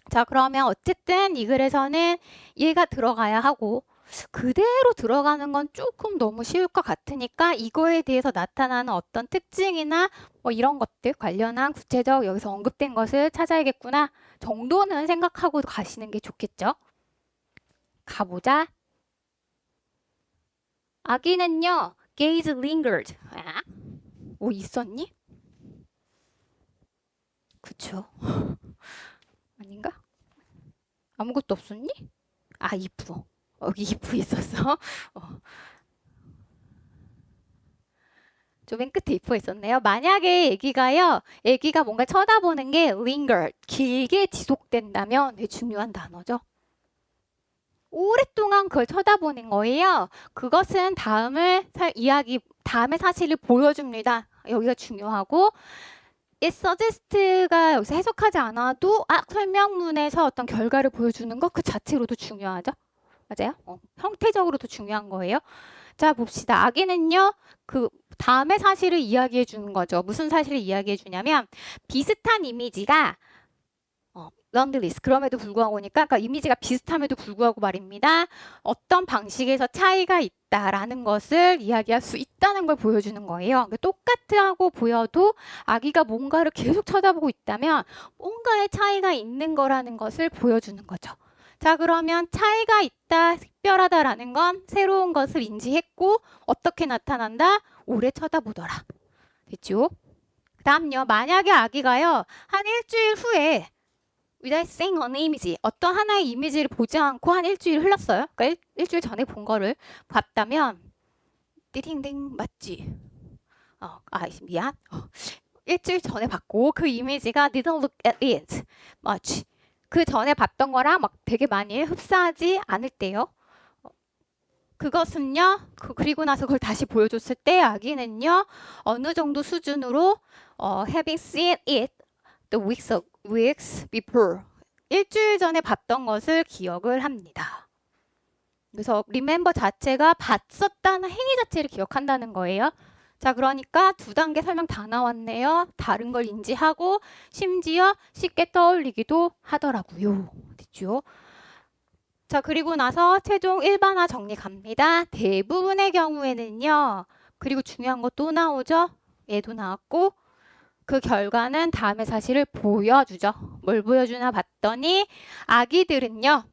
자, 그러면 어쨌든 이 글에서는 얘가 들어가야 하고 그대로 들어가는 건 조금 너무 쉬울 것 같으니까 이거에 대해서 나타나는 어떤 특징이나 뭐 이런 것들 관련한 구체적 여기서 언급된 것을 찾아야겠구나 정도는 생각하고 가시는 게 좋겠죠. 가보자. 아기는요, gaze lingered. 아? 뭐 있었니? 그쵸. 아닌가? 아무것도 없었니? 아, if. 여기 if 있었어. 어. 저 맨 끝에 if 있었네요. 만약에 애기가 뭔가 쳐다보는 게 linger, 길게 지속된다면 되게 중요한 단어죠. 오랫동안 그걸 쳐다보는 거예요. 그것은 다음의 사실을 보여줍니다. 여기가 중요하고, it suggest가 여기서 해석하지 않아도, 설명문에서 어떤 결과를 보여주는 것 그 자체로도 중요하죠. 맞아요? 형태적으로도 중요한 거예요. 자, 봅시다. 아기는요, 그 다음의 사실을 이야기해 주는 거죠. 무슨 사실을 이야기해 주냐면, 비슷한 이미지가 런들리스 그럼에도 불구하고니까 그러니까 이미지가 비슷함에도 불구하고 말입니다. 어떤 방식에서 차이가 있다라는 것을 이야기할 수 있다는 걸 보여주는 거예요. 그러니까 똑같다고 보여도 아기가 뭔가를 계속 쳐다보고 있다면 뭔가의 차이가 있는 거라는 것을 보여주는 거죠. 자, 그러면 차이가 있다, 특별하다라는 건 새로운 것을 인지했고 어떻게 나타난다? 오래 쳐다보더라. 됐죠? 그 다음요. 만약에 아기가요. 한 일주일 후에 without seeing an image 어떤 하나의 이미지를 보지 않고 한 일주일 흘렀어요. 그러니까 일주일 전에 본 거를 봤다면 띠링딩 맞지? 미안. 일주일 전에 봤고 그 이미지가 didn't look at it much. 그 전에 봤던 거랑 막 되게 많이 흡사하지 않을 때요. 그것은요. 그리고 나서 그걸 다시 보여줬을 때 아기는요. 어느 정도 수준으로 having seen it the weeks before. 일주일 전에 봤던 것을 기억을 합니다. 그래서 remember 자체가 봤었다는 행위 자체를 기억한다는 거예요. 자, 그러니까 두 단계 설명 다 나왔네요. 다른 걸 인지하고 심지어 쉽게 떠올리기도 하더라고요. 됐죠? 자, 그리고 나서 최종 일반화 정리 갑니다. 대부분의 경우에는요. 그리고 중요한 거 또 나오죠? 얘도 나왔고 그 결과는 다음의 사실을 보여주죠. 뭘 보여주나 봤더니 아기들은요.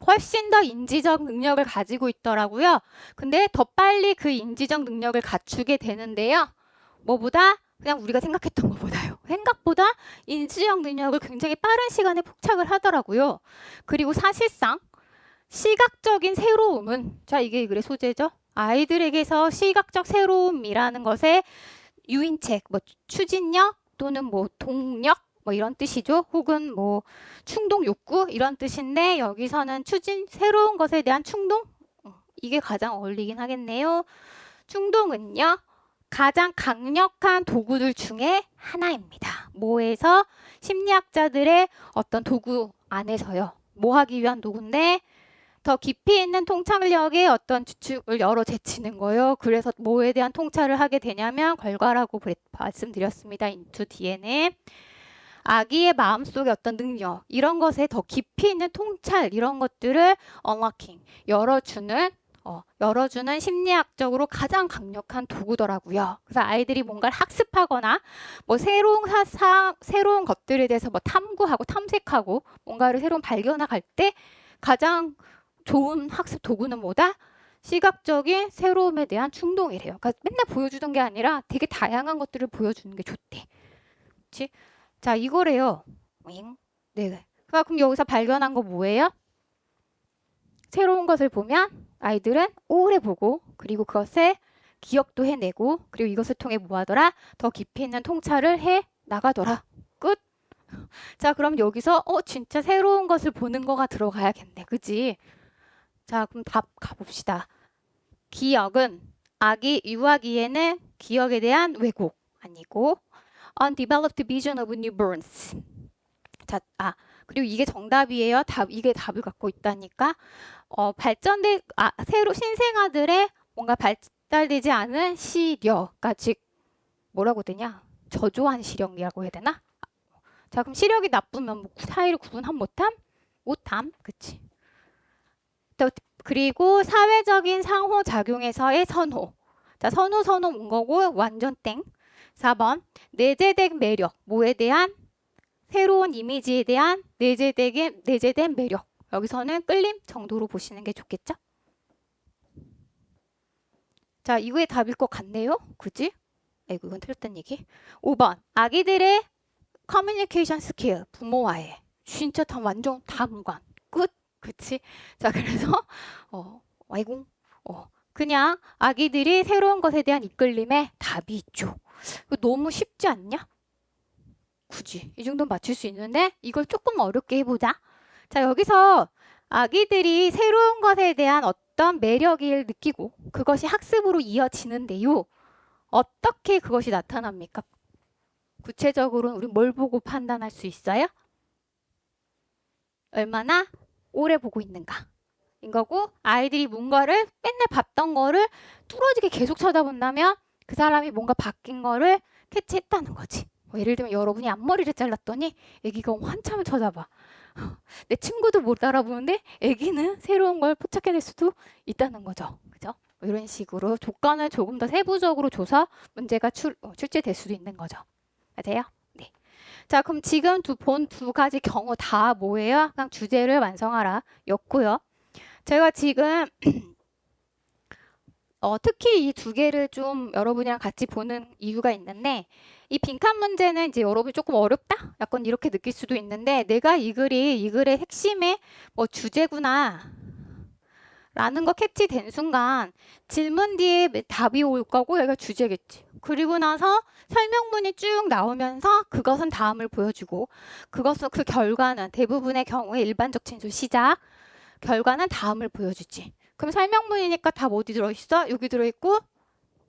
훨씬 더 인지적 능력을 가지고 있더라고요. 근데 더 빨리 그 인지적 능력을 갖추게 되는데요. 뭐보다 그냥 우리가 생각했던 것보다요. 생각보다 인지적 능력을 굉장히 빠른 시간에 포착을 하더라고요. 그리고 사실상 시각적인 새로움은 자 이게 이 글의 소재죠. 아이들에게서 시각적 새로움이라는 것에 유인책, 뭐 추진력 또는 뭐 동력 뭐 이런 뜻이죠. 혹은 뭐 충동 욕구 이런 뜻인데 여기서는 새로운 것에 대한 충동 이게 가장 어울리긴 하겠네요. 충동은요. 가장 강력한 도구들 중에 하나입니다. 뭐에서 심리학자들의 어떤 도구 안에서요. 뭐 하기 위한 도구인데 더 깊이 있는 통찰력의 어떤 추측을 열어 제치는 거예요. 그래서 뭐에 대한 통찰을 하게 되냐면 결과라고 말씀드렸습니다. 인투 뒤에는 아기의 마음속의 어떤 능력, 이런 것에 더 깊이 있는 통찰, 이런 것들을 unlocking, 열어주는 심리학적으로 가장 강력한 도구더라고요. 그래서 아이들이 뭔가를 학습하거나 뭐 새로운 것들에 대해서 뭐 탐구하고 탐색하고 뭔가를 새로운 발견할 때 가장 좋은 학습 도구는 뭐다? 시각적인 새로움에 대한 충동이래요. 그러니까 맨날 보여주던 게 아니라 되게 다양한 것들을 보여주는 게 좋대. 그렇지? 자, 이거래요. 네. 그럼 여기서 발견한 거 뭐예요? 새로운 것을 보면 아이들은 오래 보고 그리고 그것을 기억도 해내고 그리고 이것을 통해 뭐하더라? 더 깊이 있는 통찰을 해 나가더라. 끝. 자, 그럼 여기서 진짜 새로운 것을 보는 거가 들어가야겠네. 그지? 자, 그럼 답 가봅시다. 기억은 유아기에는 기억에 대한 왜곡 아니고 undeveloped vision of newborns. 자, 그리고 이게 정답이에요. 이게 답을 갖고 있다니까. 새로 신생아들의 뭔가 발달되지 않은 시력, 그러니까 즉 뭐라고 되냐? 저조한 시력이라고 해야 되나? 자, 그럼 시력이 나쁘면 뭐 사이를 구분함 못함, 그치? 또 그리고 사회적인 상호작용에서의 선호. 자, 선호 온 거고 완전 땡. 4번 내재된 매력, 뭐에 대한? 새로운 이미지에 대한 내재된 매력. 여기서는 끌림 정도로 보시는 게 좋겠죠? 자, 이거의 답일 것 같네요. 그지? 아이고, 이건 틀렸단 얘기. 5번 아기들의 커뮤니케이션 스킬, 부모와의. 진짜 완전 다 무관. 끝. 그치? 자, 그래서 아이고, 그냥 아기들이 새로운 것에 대한 이끌림에 답이 있죠. 너무 쉽지 않냐? 굳이 이 정도는 맞출 수 있는데 이걸 조금 어렵게 해보자. 자, 여기서 아기들이 새로운 것에 대한 어떤 매력을 느끼고 그것이 학습으로 이어지는데요. 어떻게 그것이 나타납니까? 구체적으로는 우리 뭘 보고 판단할 수 있어요? 얼마나 오래 보고 있는가 인 거고, 아이들이 뭔가를 맨날 봤던 거를 뚫어지게 계속 쳐다본다면 그 사람이 뭔가 바뀐 거를 캐치했다는 거지. 예를 들면 여러분이 앞머리를 잘랐더니 애기가 한참을 쳐다봐. 내 친구도 못 알아보는데 애기는 새로운 걸 포착해낼 수도 있다는 거죠. 그죠? 이런 식으로 조건을 조금 더 세부적으로 줘서 문제가 출제될 수도 있는 거죠. 맞아요? 네. 자, 그럼 지금 본 두 가지 경우 다 뭐예요? 그냥 주제를 완성하라 였고요. 제가 지금 특히 이 두 개를 좀 여러분이랑 같이 보는 이유가 있는데, 이 빈칸 문제는 이제 여러분이 조금 어렵다? 약간 이렇게 느낄 수도 있는데, 내가 이 글의 핵심의 주제구나 라는 거 캐치된 순간 질문 뒤에 답이 올 거고 여기가 주제겠지. 그리고 나서 설명문이 쭉 나오면서 그것은 다음을 보여주고 그 결과는 대부분의 경우에 일반적 진술 시작, 결과는 다음을 보여주지. 그럼 설명문이니까 답 어디 들어있어? 여기 들어있고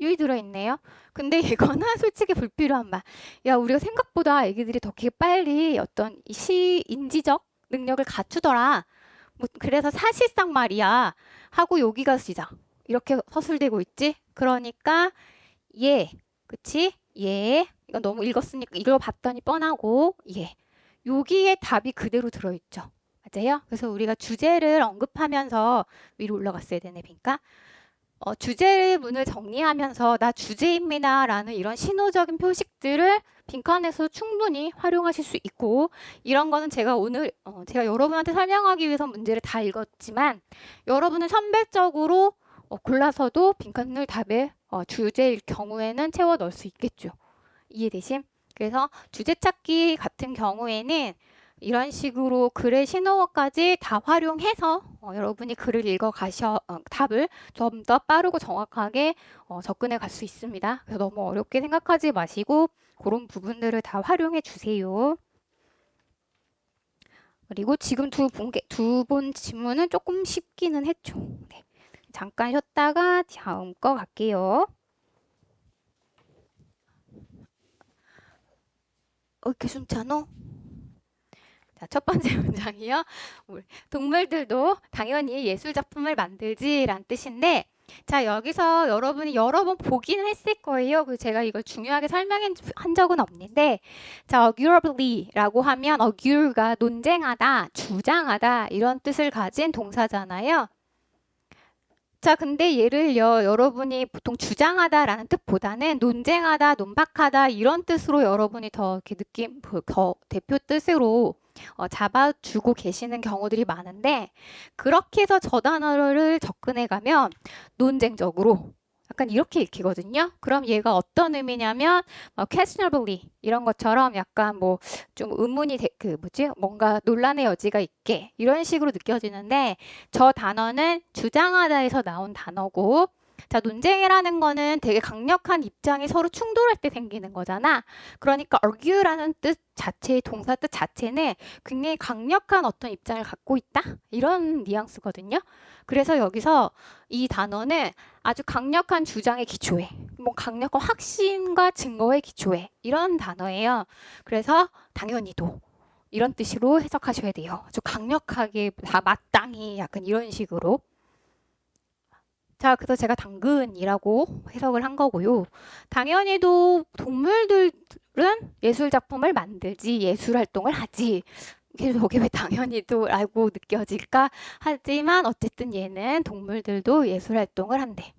여기 들어있네요. 근데 이거는 솔직히 불필요한 말. 야, 우리가 생각보다 애기들이 더 빨리 어떤 인지적 능력을 갖추더라. 그래서 사실상 말이야 하고 여기가 시작. 이렇게 서술되고 있지. 그러니까 그치? 이건 너무 읽었으니까 읽어봤더니 뻔하고 여기에 답이 그대로 들어있죠. 맞아요? 그래서 우리가 주제를 언급하면서 위로 올라갔어야 되네, 빈칸. 주제문을 정리하면서 나 주제입니다 라는 이런 신호적인 표식들을 빈칸에서 충분히 활용하실 수 있고, 이런 거는 제가 오늘 제가 여러분한테 설명하기 위해서 문제를 다 읽었지만 여러분은 선별적으로 골라서도 빈칸을 답에 주제일 경우에는 채워 넣을 수 있겠죠. 이해되심? 그래서 주제 찾기 같은 경우에는 이런 식으로 글의 신호어까지 다 활용해서 여러분이 글을 답을 좀 더 빠르고 정확하게 접근해 갈 수 있습니다. 그래서 너무 어렵게 생각하지 마시고 그런 부분들을 다 활용해 주세요. 그리고 지금 두 번 질문은 조금 쉽기는 했죠. 네. 잠깐 쉬었다가 다음 거 갈게요. 이렇게 숨차노? 자, 첫 번째 문장이요. 동물들도 당연히 예술 작품을 만들지란 뜻인데, 자, 여기서 여러분이 여러 번 보긴 했을 거예요. 그 제가 이걸 중요하게 설명한 적은 없는데, 자, arguably라고 하면 argue가 논쟁하다, 주장하다 이런 뜻을 가진 동사잖아요. 자, 근데 얘를요, 여러분이 보통 주장하다라는 뜻보다는 논쟁하다, 논박하다 이런 뜻으로 여러분이 더 이렇게 더 대표 뜻으로 잡아주고 계시는 경우들이 많은데, 그렇게 해서 저 단어를 접근해 가면 논쟁적으로 약간 이렇게 읽히거든요. 그럼 얘가 어떤 의미냐면 questionably 이런 것처럼 약간 뭐 좀 그 뭐지? 뭔가 논란의 여지가 있게 이런 식으로 느껴지는데, 저 단어는 주장하다에서 나온 단어고, 자, 논쟁이라는 거는 되게 강력한 입장이 서로 충돌할 때 생기는 거잖아. 그러니까 argue라는 뜻 자체의 동사 뜻 자체는 굉장히 강력한 어떤 입장을 갖고 있다? 이런 뉘앙스거든요. 그래서 여기서 이 단어는 아주 강력한 주장의 기초에, 뭐 강력한 확신과 증거의 기초에 이런 단어예요. 그래서 당연히도 이런 뜻으로 해석하셔야 돼요. 아주 강력하게 다 마땅히 약간 이런 식으로. 자, 그래서 제가 당근이라고 해석을 한 거고요. 당연히도 동물들은 예술 작품을 만들지 예술 활동을 하지. 그래서 저게 왜 당연히도라고 느껴질까? 하지만 어쨌든 얘는 동물들도 예술 활동을 한대.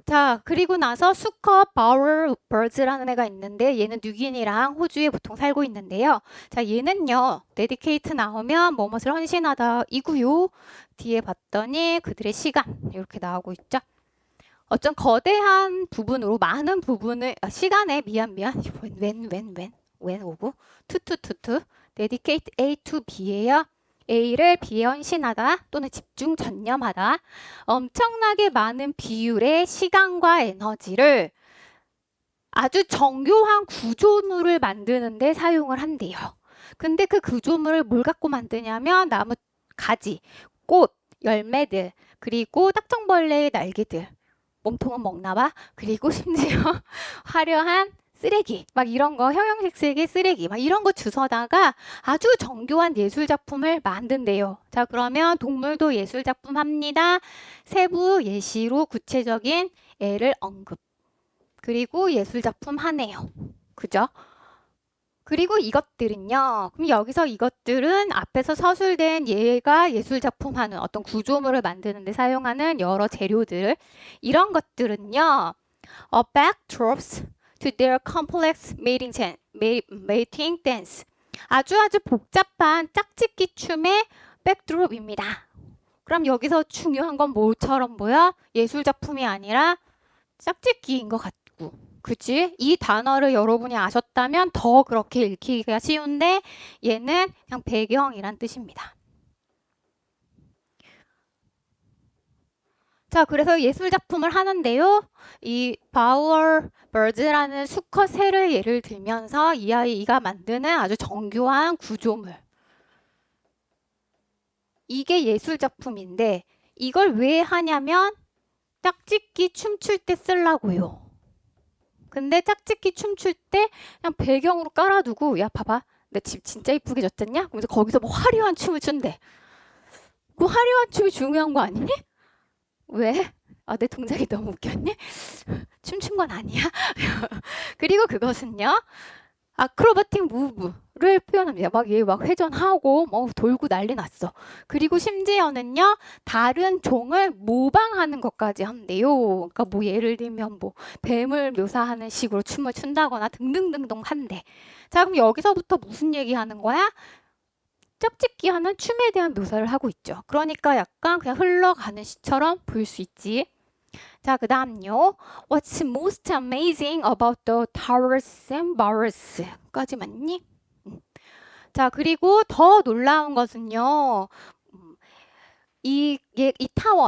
자, 그리고 나서 수컷 바울 버즈라는 애가 있는데, 얘는 뉴기니랑 호주에 보통 살고 있는데요. 자, 얘는요, 데디케이트 나오면 뭐뭇을 헌신하다 이고요. 뒤에 봤더니 그들의 시간 이렇게 나오고 있죠. 어떤 거대한 부분으로 많은 부분을 시간에 when 오브 투 dedicate A to B예요. A를 B에 헌신하다 또는 집중 전념하다, 엄청나게 많은 비율의 시간과 에너지를 아주 정교한 구조물을 만드는 데 사용을 한대요. 근데 그 구조물을 뭘 갖고 만드냐면 나무 가지, 꽃, 열매들, 그리고 딱정벌레의 날개들, 몸통은 먹나 봐. 그리고 심지어 화려한 쓰레기, 막 이런 거, 형형색색의 쓰레기, 막 이런 거 주워다가 아주 정교한 예술 작품을 만든대요. 자, 그러면 동물도 예술 작품 합니다. 세부 예시로 구체적인 애를 언급. 그리고 예술 작품 하네요. 그죠? 그리고 이것들은요. 그럼 여기서 이것들은 앞에서 서술된 얘가 예술 작품 하는 어떤 구조물을 만드는 데 사용하는 여러 재료들. 이런 것들은요. backdrops to their complex mating dance. 아주 복잡한 짝짓기 춤의 백드롭입니다. 그럼 여기서 중요한 건 뭐처럼 보여? 예술 작품이 아니라 짝짓기인 것 같고. 그치? 이 단어를 여러분이 아셨다면 더 그렇게 읽히기가 쉬운데, 얘는 그냥 배경이란 뜻입니다. 자, 그래서 예술 작품을 하는데요. 이 바우어 버즈라는 수컷 새를 예를 들면서 이 아이가 만드는 아주 정교한 구조물. 이게 예술 작품인데, 이걸 왜 하냐면 짝짓기 춤출 때 쓰려고요. 근데 짝짓기 춤출 때 그냥 배경으로 깔아두고, 야, 봐봐, 내 집 진짜 이쁘게 졌잖냐? 그래서 거기서 뭐 화려한 춤을 춘대. 그 화려한 춤이 중요한 거 아니니? 왜? 아, 내 동작이 너무 웃겼니? 춤춘 건 아니야. 그리고 그것은요, 아크로바틱 무브를 표현합니다. 막 얘 막 회전하고 뭐 돌고 난리 났어. 그리고 심지어는요, 다른 종을 모방하는 것까지 한대요. 그러니까 뭐 예를 들면 뭐 뱀을 묘사하는 식으로 춤을 춘다거나 등등등등 한대. 자, 그럼 여기서부터 무슨 얘기하는 거야? 짝짓기 하는 춤에 대한 묘사를 하고 있죠. 그러니까 약간 그냥 흘러가는 시처럼 보일 수 있지. 자, 그 다음요. What's most amazing about the towers and bars? 까지 맞니? 자, 그리고 더 놀라운 것은요. 이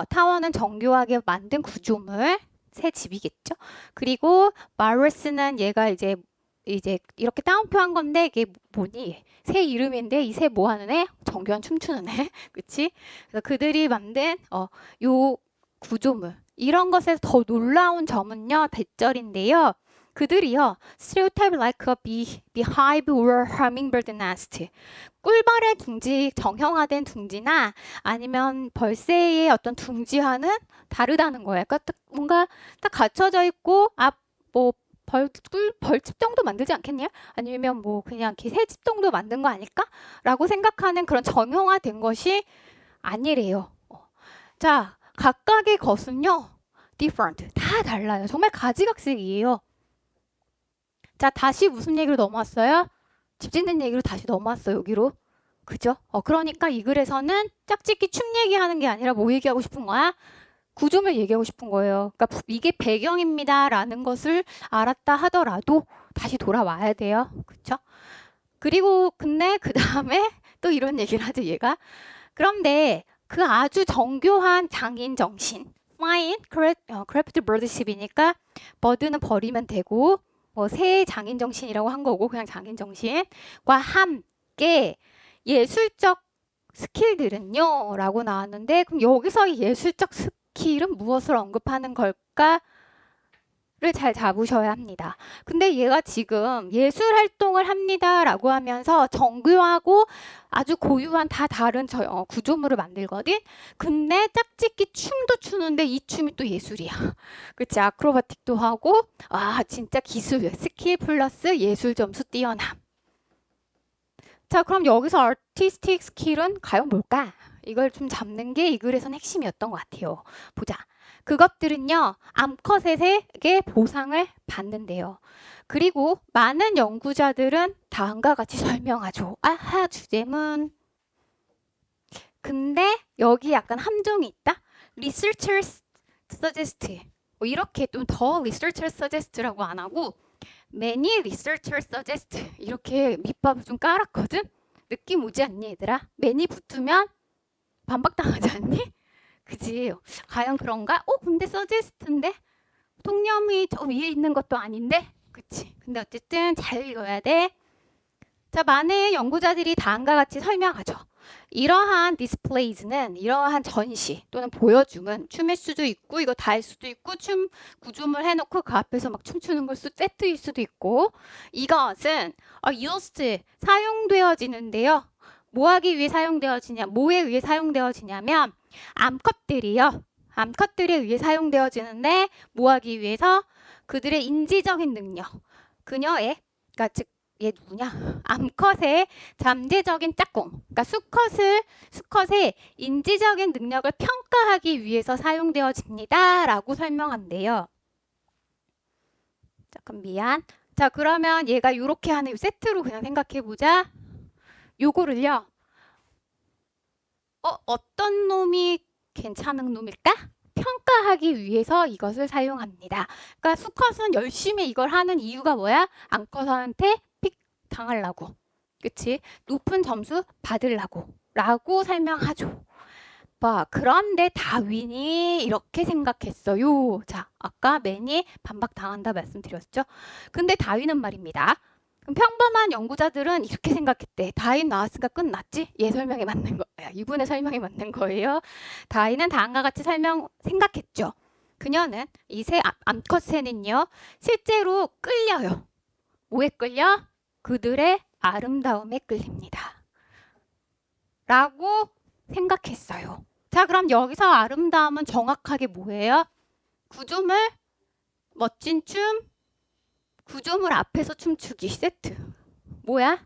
타워는 정교하게 만든 구조물, 새 집이겠죠. 그리고 바르스는 얘가 이제 이렇게 따옴표한 건데, 이게 뭐니? 새 이름인데 이 새 뭐 하는 애? 정교한 춤추는 애. 그치? 그래서 그들이 만든 요 구조물, 이런 것에서 더 놀라운 점은요, 대절인데요. 그들이요, stereotype like a beehive or hummingbird nest. 꿀벌의 둥지, 정형화된 둥지나 아니면 벌새의 어떤 둥지와는 다르다는 거예요. 그러니까 뭔가 딱 갖춰져 있고, 뭐, 벌집 정도 만들지 않겠냐? 아니면 뭐 그냥 이렇게 새집 정도 만든 거 아닐까? 라고 생각하는 그런 정형화된 것이 아니래요. 자, 각각의 것은요, different. 다 달라요. 정말 가지각색이에요. 자, 다시 무슨 얘기로 넘어왔어요? 집 짓는 얘기로 다시 넘어왔어요, 여기로. 그죠? 그러니까 이 글에서는 짝짓기 춤 얘기하는 게 아니라 뭐 얘기하고 싶은 거야? 구조물 얘기하고 싶은 거예요. 그러니까 이게 배경입니다라는 것을 알았다 하더라도 다시 돌아와야 돼요. 그렇죠? 그리고 근데 그 다음에 또 이런 얘기를 하죠, 얘가. 그런데 그 아주 정교한 장인 정신, fine craft birdship이니까 버드는 버리면 되고 뭐 새 장인 정신이라고 한 거고 그냥 장인 정신과 함께 예술적 스킬들은요 라고 나왔는데 그럼 여기서 예술적 스킬은 무엇을 언급하는 걸까? 를 잘 잡으셔야 합니다. 근데 얘가 지금 예술 활동을 합니다 라고 하면서 정교하고 아주 고유한 다 다른 구조물을 만들거든. 근데 짝짓기 춤도 추는데 이 춤이 또 예술이야. 그치? 아크로바틱도 하고 진짜 기술, 스킬 플러스 예술 점수 뛰어남. 자, 그럼 여기서 artistic skill은 과연 뭘까? 이걸 좀 잡는 게 이 글에선 핵심이었던 것 같아요. 보자. 그것들은요, 암컷에게 보상을 받는데요. 그리고 많은 연구자들은 다음과 같이 설명하죠. 아하, 주제문. 근데 여기 약간 함정이 있다. Researchers suggest. 이렇게 좀 더 researchers suggest라고 안 하고 many researchers suggest 이렇게 밑밥을 좀 깔았거든. 느낌 오지 않니 얘들아? many 붙으면 반박당하지 않니? 그지? 과연 그런가? 근데 suggest인데 통념이 저 위에 있는 것도 아닌데? 그치? 근데 어쨌든 잘 읽어야 돼. 자, 많은 연구자들이 다음과 같이 설명하죠. 이러한 displays는 이러한 전시 또는 보여줌은 춤일 수도 있고 이거 다일 수도 있고 춤 구조물 해놓고 그 앞에서 막 춤추는 걸 세트일 수도 있고 이것은 used 사용되어지는데요. 뭐 하기 위해 사용되어지냐? 뭐에 의해 사용되어지냐면 암컷들에 의해 사용되어지는데 뭐 하기 위해서 그들의 인지적인 능력 그녀의 그러니까 즉 얘 누구냐? 암컷의 잠재적인 짝꿍. 그러니까 수컷의 인지적인 능력을 평가하기 위해서 사용되어집니다. 라고 설명한대요. 잠깐 미안. 자, 그러면 얘가 이렇게 하는 세트로 그냥 생각해 보자. 요거를요. 어떤 놈이 괜찮은 놈일까? 평가하기 위해서 이것을 사용합니다. 그러니까 수컷은 열심히 이걸 하는 이유가 뭐야? 암컷한테 당하려고. 그치? 높은 점수 받으려고. 라고 설명하죠. 그런데 다윈이 이렇게 생각했어요. 자, 아까 맨이 반박당한다 말씀드렸죠. 근데 다윈은 말입니다. 그럼 평범한 연구자들은 이렇게 생각했대. 다윈 나왔으니까 끝났지? 얘 설명이 맞는 거예요. 이분의 설명이 맞는 거예요. 다윈은 다음과 같이 생각했죠. 그녀는 이 새 암컷 새는요. 실제로 끌려요. 뭐에 끌려? 그들의 아름다움에 끌립니다. 라고 생각했어요. 자, 그럼 여기서 아름다움은 정확하게 뭐예요? 구조물, 멋진 춤, 구조물 앞에서 춤추기 세트. 뭐야?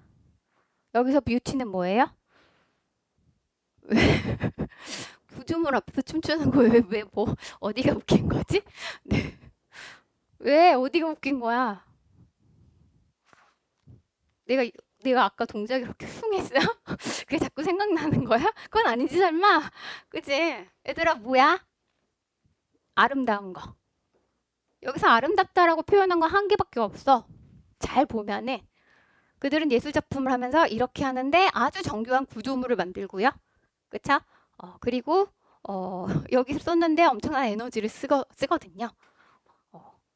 여기서 뷰티는 뭐예요? 구조물 앞에서 춤추는 거 왜 뭐 어디가 웃긴 거지? 네. 왜 어디가 웃긴 거야? 내가 아까 동작이 그렇게 흉했어? 그게 자꾸 생각나는 거야? 그건 아니지 설마? 그치? 얘들아 뭐야? 아름다운 거. 여기서 아름답다라고 표현한 거 한 개밖에 없어. 잘 보면은 그들은 예술 작품을 하면서 이렇게 하는데 아주 정교한 구조물을 만들고요. 그쵸? 그리고 여기서 썼는데 엄청난 에너지를 쓰거든요.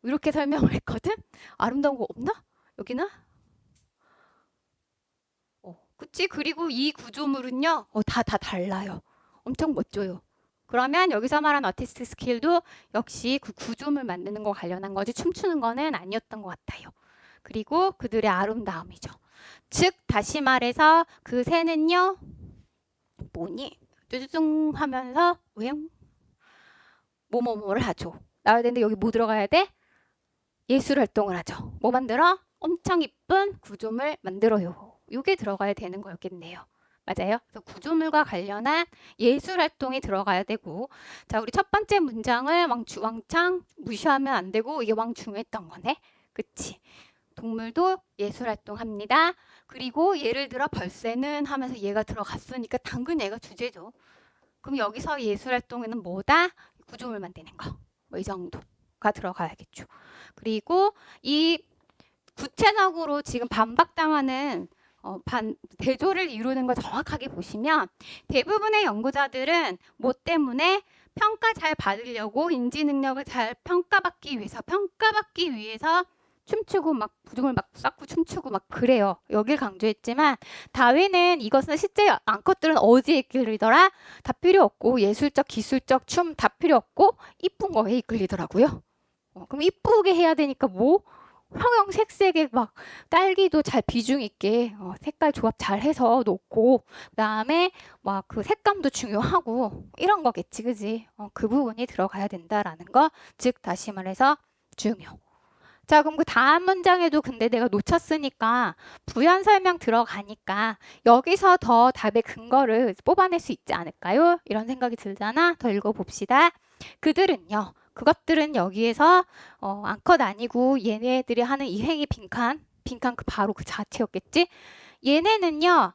이렇게 설명을 했거든? 아름다운 거 없나? 여기나? 그치? 그리고 이 구조물은요, 다 달라요. 엄청 멋져요. 그러면 여기서 말한 어티스틱 스킬도 역시 그 구조물 만드는 거 관련한 거지 춤추는 거는 아니었던 것 같아요. 그리고 그들의 아름다움이죠. 즉 다시 말해서 그 새는요 뭐니? 뚜두둥 하면서 웽 뭐뭐뭐를 하죠. 나와야 되는데 여기 뭐 들어가야 돼? 예술 활동을 하죠. 뭐 만들어? 엄청 이쁜 구조물 만들어요. 이게 들어가야 되는 거였겠네요. 맞아요. 그래서 구조물과 관련한 예술 활동이 들어가야 되고, 자 우리 첫 번째 문장을 왕창 무시하면 안 되고 이게 왕 중요했던 거네. 그치? 동물도 예술 활동합니다. 그리고 예를 들어 벌새는 하면서 얘가 들어갔으니까 당근 얘가 주제죠. 그럼 여기서 예술 활동에는 뭐다? 구조물 만드는 거. 뭐 이 정도가 들어가야겠죠. 그리고 이 구체적으로 지금 반박당하는 대조를 이루는 걸 정확하게 보시면 대부분의 연구자들은 뭐 때문에 평가 잘 받으려고 인지 능력을 잘 평가받기 위해서 춤추고 막 부둥을 막 쌓고 춤추고 막 그래요. 여길 강조했지만 다윈은 이것은 실제 암컷들은 어디에 이끌리더라? 다 필요 없고 예술적 기술적 춤 다 필요 없고 이쁜 거에 이끌리더라고요. 그럼 이쁘게 해야 되니까 뭐 형형색색의 막 딸기도 잘 비중 있게 색깔 조합 잘 해서 놓고 그다음에 막 그 색감도 중요하고 이런 거겠지, 그지? 그 부분이 들어가야 된다라는 거, 즉 다시 말해서 중요. 자, 그럼 그 다음 문장에도 근데 내가 놓쳤으니까 부연 설명 들어가니까 여기서 더 답의 근거를 뽑아낼 수 있지 않을까요? 이런 생각이 들잖아. 더 읽어봅시다. 그들은요. 그것들은 여기에서 암컷 아니고 얘네들이 하는 이 행위 빈칸 그 바로 그 자체였겠지? 얘네는요.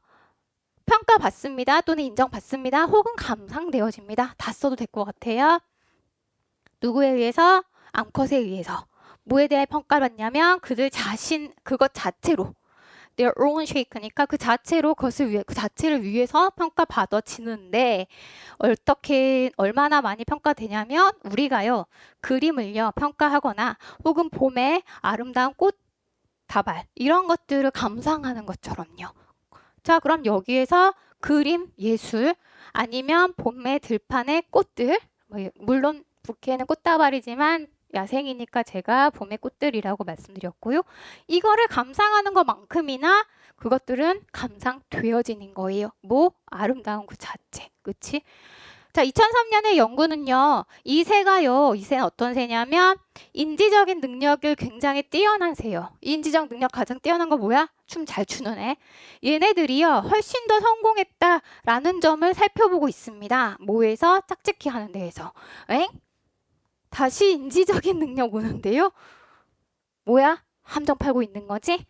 평가받습니다. 또는 인정받습니다. 혹은 감상되어집니다. 다 써도 될 것 같아요. 누구에 의해서? 암컷에 의해서. 뭐에 대해 평가를 받냐면 그들 자신 그것 자체로 their own shake니까 그 자체로 그 자체를 위해서 평가받아지는데 어떻게 얼마나 많이 평가되냐면 우리가요 그림을요 평가하거나 혹은 봄의 아름다운 꽃 다발 이런 것들을 감상하는 것처럼요. 자 그럼 여기에서 그림 예술 아니면 봄의 들판의 꽃들 물론 부케는 꽃다발이지만 야생이니까 제가 봄의 꽃들이라고 말씀드렸고요. 이거를 감상하는 것만큼이나 그것들은 감상되어지는 거예요. 뭐? 아름다운 그 자체. 그치? 자, 2003년의 연구는요. 이 새는 어떤 새냐면 인지적인 능력을 굉장히 뛰어난 새요. 인지적 능력 가장 뛰어난 거 뭐야? 춤 잘 추는 애. 얘네들이요. 훨씬 더 성공했다라는 점을 살펴보고 있습니다. 뭐에서? 짝짓기 하는 데에서. 엥? 다시 인지적인 능력 오는데요. 뭐야? 함정 팔고 있는 거지?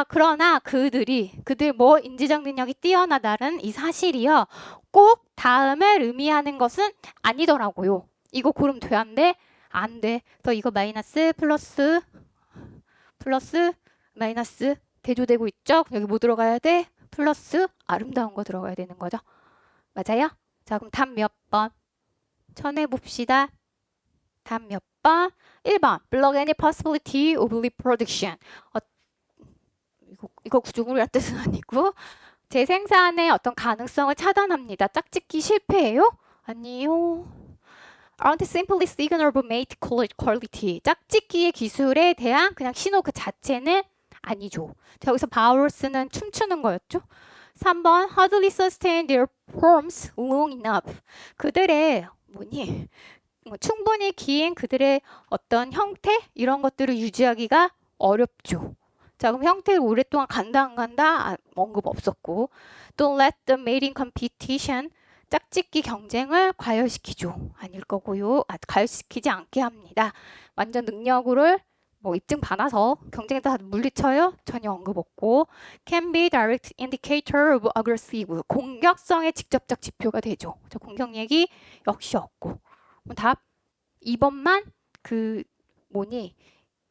그러나 그들 뭐 인지적 능력이 뛰어나다는 이 사실이요. 꼭 다음을 의미하는 것은 아니더라고요. 이거 고르면 돼, 안 돼? 안 돼. 그래서 이거 마이너스 플러스 마이너스 대조되고 있죠? 여기 뭐 들어가야 돼? 플러스 아름다운 거 들어가야 되는 거죠. 맞아요? 자, 그럼 답 몇 번? 쳐내봅시다. 답 몇 번? 1번. Block any possibility of reproduction. 이거 구조물이란 뜻은 아니고 재생산의 어떤 가능성을 차단합니다. 짝짓기 실패해요? 아니요. Aren't simply signal of mate quality. 짝짓기의 기술에 대한 그냥 신호 그 자체는 아니죠. 자, 여기서 바울스는 춤추는 거였죠. 3번 hardly sustain their forms long enough. 그들의 충분히 긴 그들의 어떤 형태 이런 것들을 유지하기가 어렵죠. 자, 그럼 형태를 오랫동안 간다 안 간다? 언급 없었고. Don't let the mating competition 짝짓기 경쟁을 과열시키죠. 아닐 거고요. 과열시키지 않게 합니다. 완전 능력으로 입증 받아서 경쟁에다 물리쳐요? 전혀 언급 없고. Can be direct indicator of aggressive. 공격성의 직접적 지표가 되죠. 저 공격 얘기 역시 없고. 답 2번만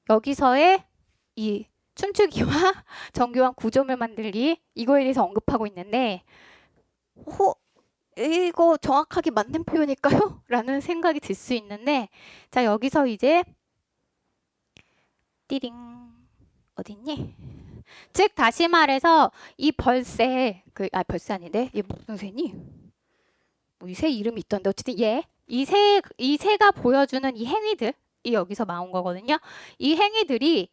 여기서의 이 춤추기와 정교한 구조물 만들기 이거에 대해서 언급하고 있는데 이거 정확하게 맞는 표현일까요? 라는 생각이 들 수 있는데 자 여기서 이제 띠링 어딨니? 즉 다시 말해서 이 벌새 벌새 아닌데 얘 무슨 새니? 뭐 이 새 이름이 있던데 어쨌든 이 새가 보여주는 이 행위들이 여기서 나온 거거든요. 이 행위들이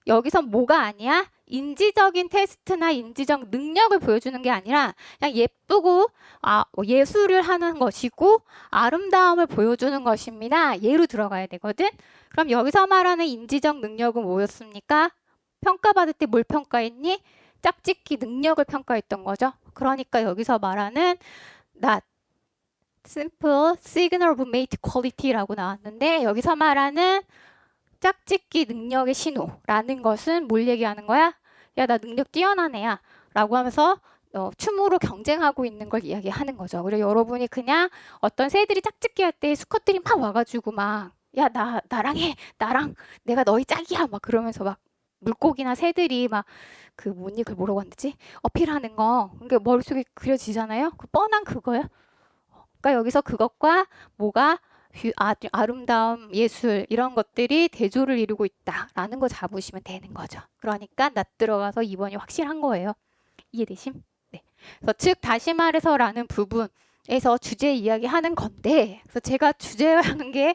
여기서 뭐가 아니야? 인지적인 테스트나 인지적 능력을 보여주는 게 아니라 그냥 예쁘고 예술을 하는 것이고 아름다움을 보여주는 것입니다. 예로 들어가야 되거든. 그럼 여기서 말하는 인지적 능력은 뭐였습니까? 평가받을 때 뭘 평가했니? 짝짓기 능력을 평가했던 거죠. 그러니까 여기서 말하는 not simple signal of mate quality라고 나왔는데 여기서 말하는 짝짓기 능력의 신호라는 것은 뭘 얘기하는 거야? 야, 나 능력 뛰어난 애야 라고 하면서 춤으로 경쟁하고 있는 걸 이야기하는 거죠. 그리고 여러분이 그냥 어떤 새들이 짝짓기 할 때 수컷들이 막 와가지고 막 야, 나랑 해. 나랑 내가 너희 짝이야. 막 그러면서 막 물고기나 새들이 막 그 뭐니 그걸 뭐라고 하는지 어필하는 거. 그러니까 머릿속에 그려지잖아요. 그 뻔한 그거야. 그러니까 여기서 그것과 뭐가 아름다움, 예술 이런 것들이 대조를 이루고 있다라는 거 잡으시면 되는 거죠. 그러니까 낫 들어가서 2번이 확실한 거예요. 이해되심? 네. 그래서 즉 다시 말해서라는 부분에서 주제 이야기하는 건데 그래서 제가 주제라는 게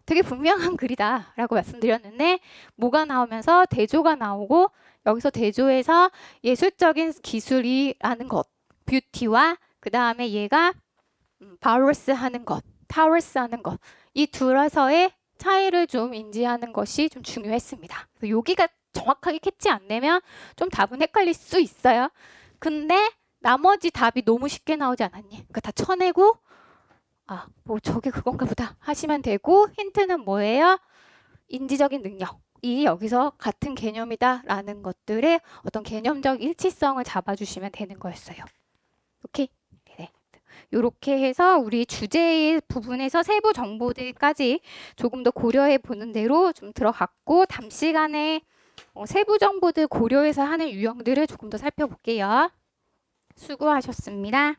되게 분명한 글이다라고 말씀드렸는데 뭐가 나오면서 대조가 나오고 여기서 대조에서 예술적인 기술이라는 것, 뷰티와 그 다음에 얘가 바우러스 하는 것, 타워스 하는 것, 이 둘에서의 차이를 좀 인지하는 것이 좀 중요했습니다. 여기가 정확하게 캐치 안 되면 좀 답은 헷갈릴 수 있어요. 근데 나머지 답이 너무 쉽게 나오지 않았니? 그러니까 다 쳐내고 뭐 저게 그건가 보다 하시면 되고 힌트는 뭐예요? 인지적인 능력이 여기서 같은 개념이다라는 것들의 어떤 개념적 일치성을 잡아주시면 되는 거였어요. 오케이? 네. 이렇게 해서 우리 주제의 부분에서 세부 정보들까지 조금 더 고려해 보는 대로 좀 들어갔고 다음 시간에 세부 정보들 고려해서 하는 유형들을 조금 더 살펴볼게요. 수고하셨습니다.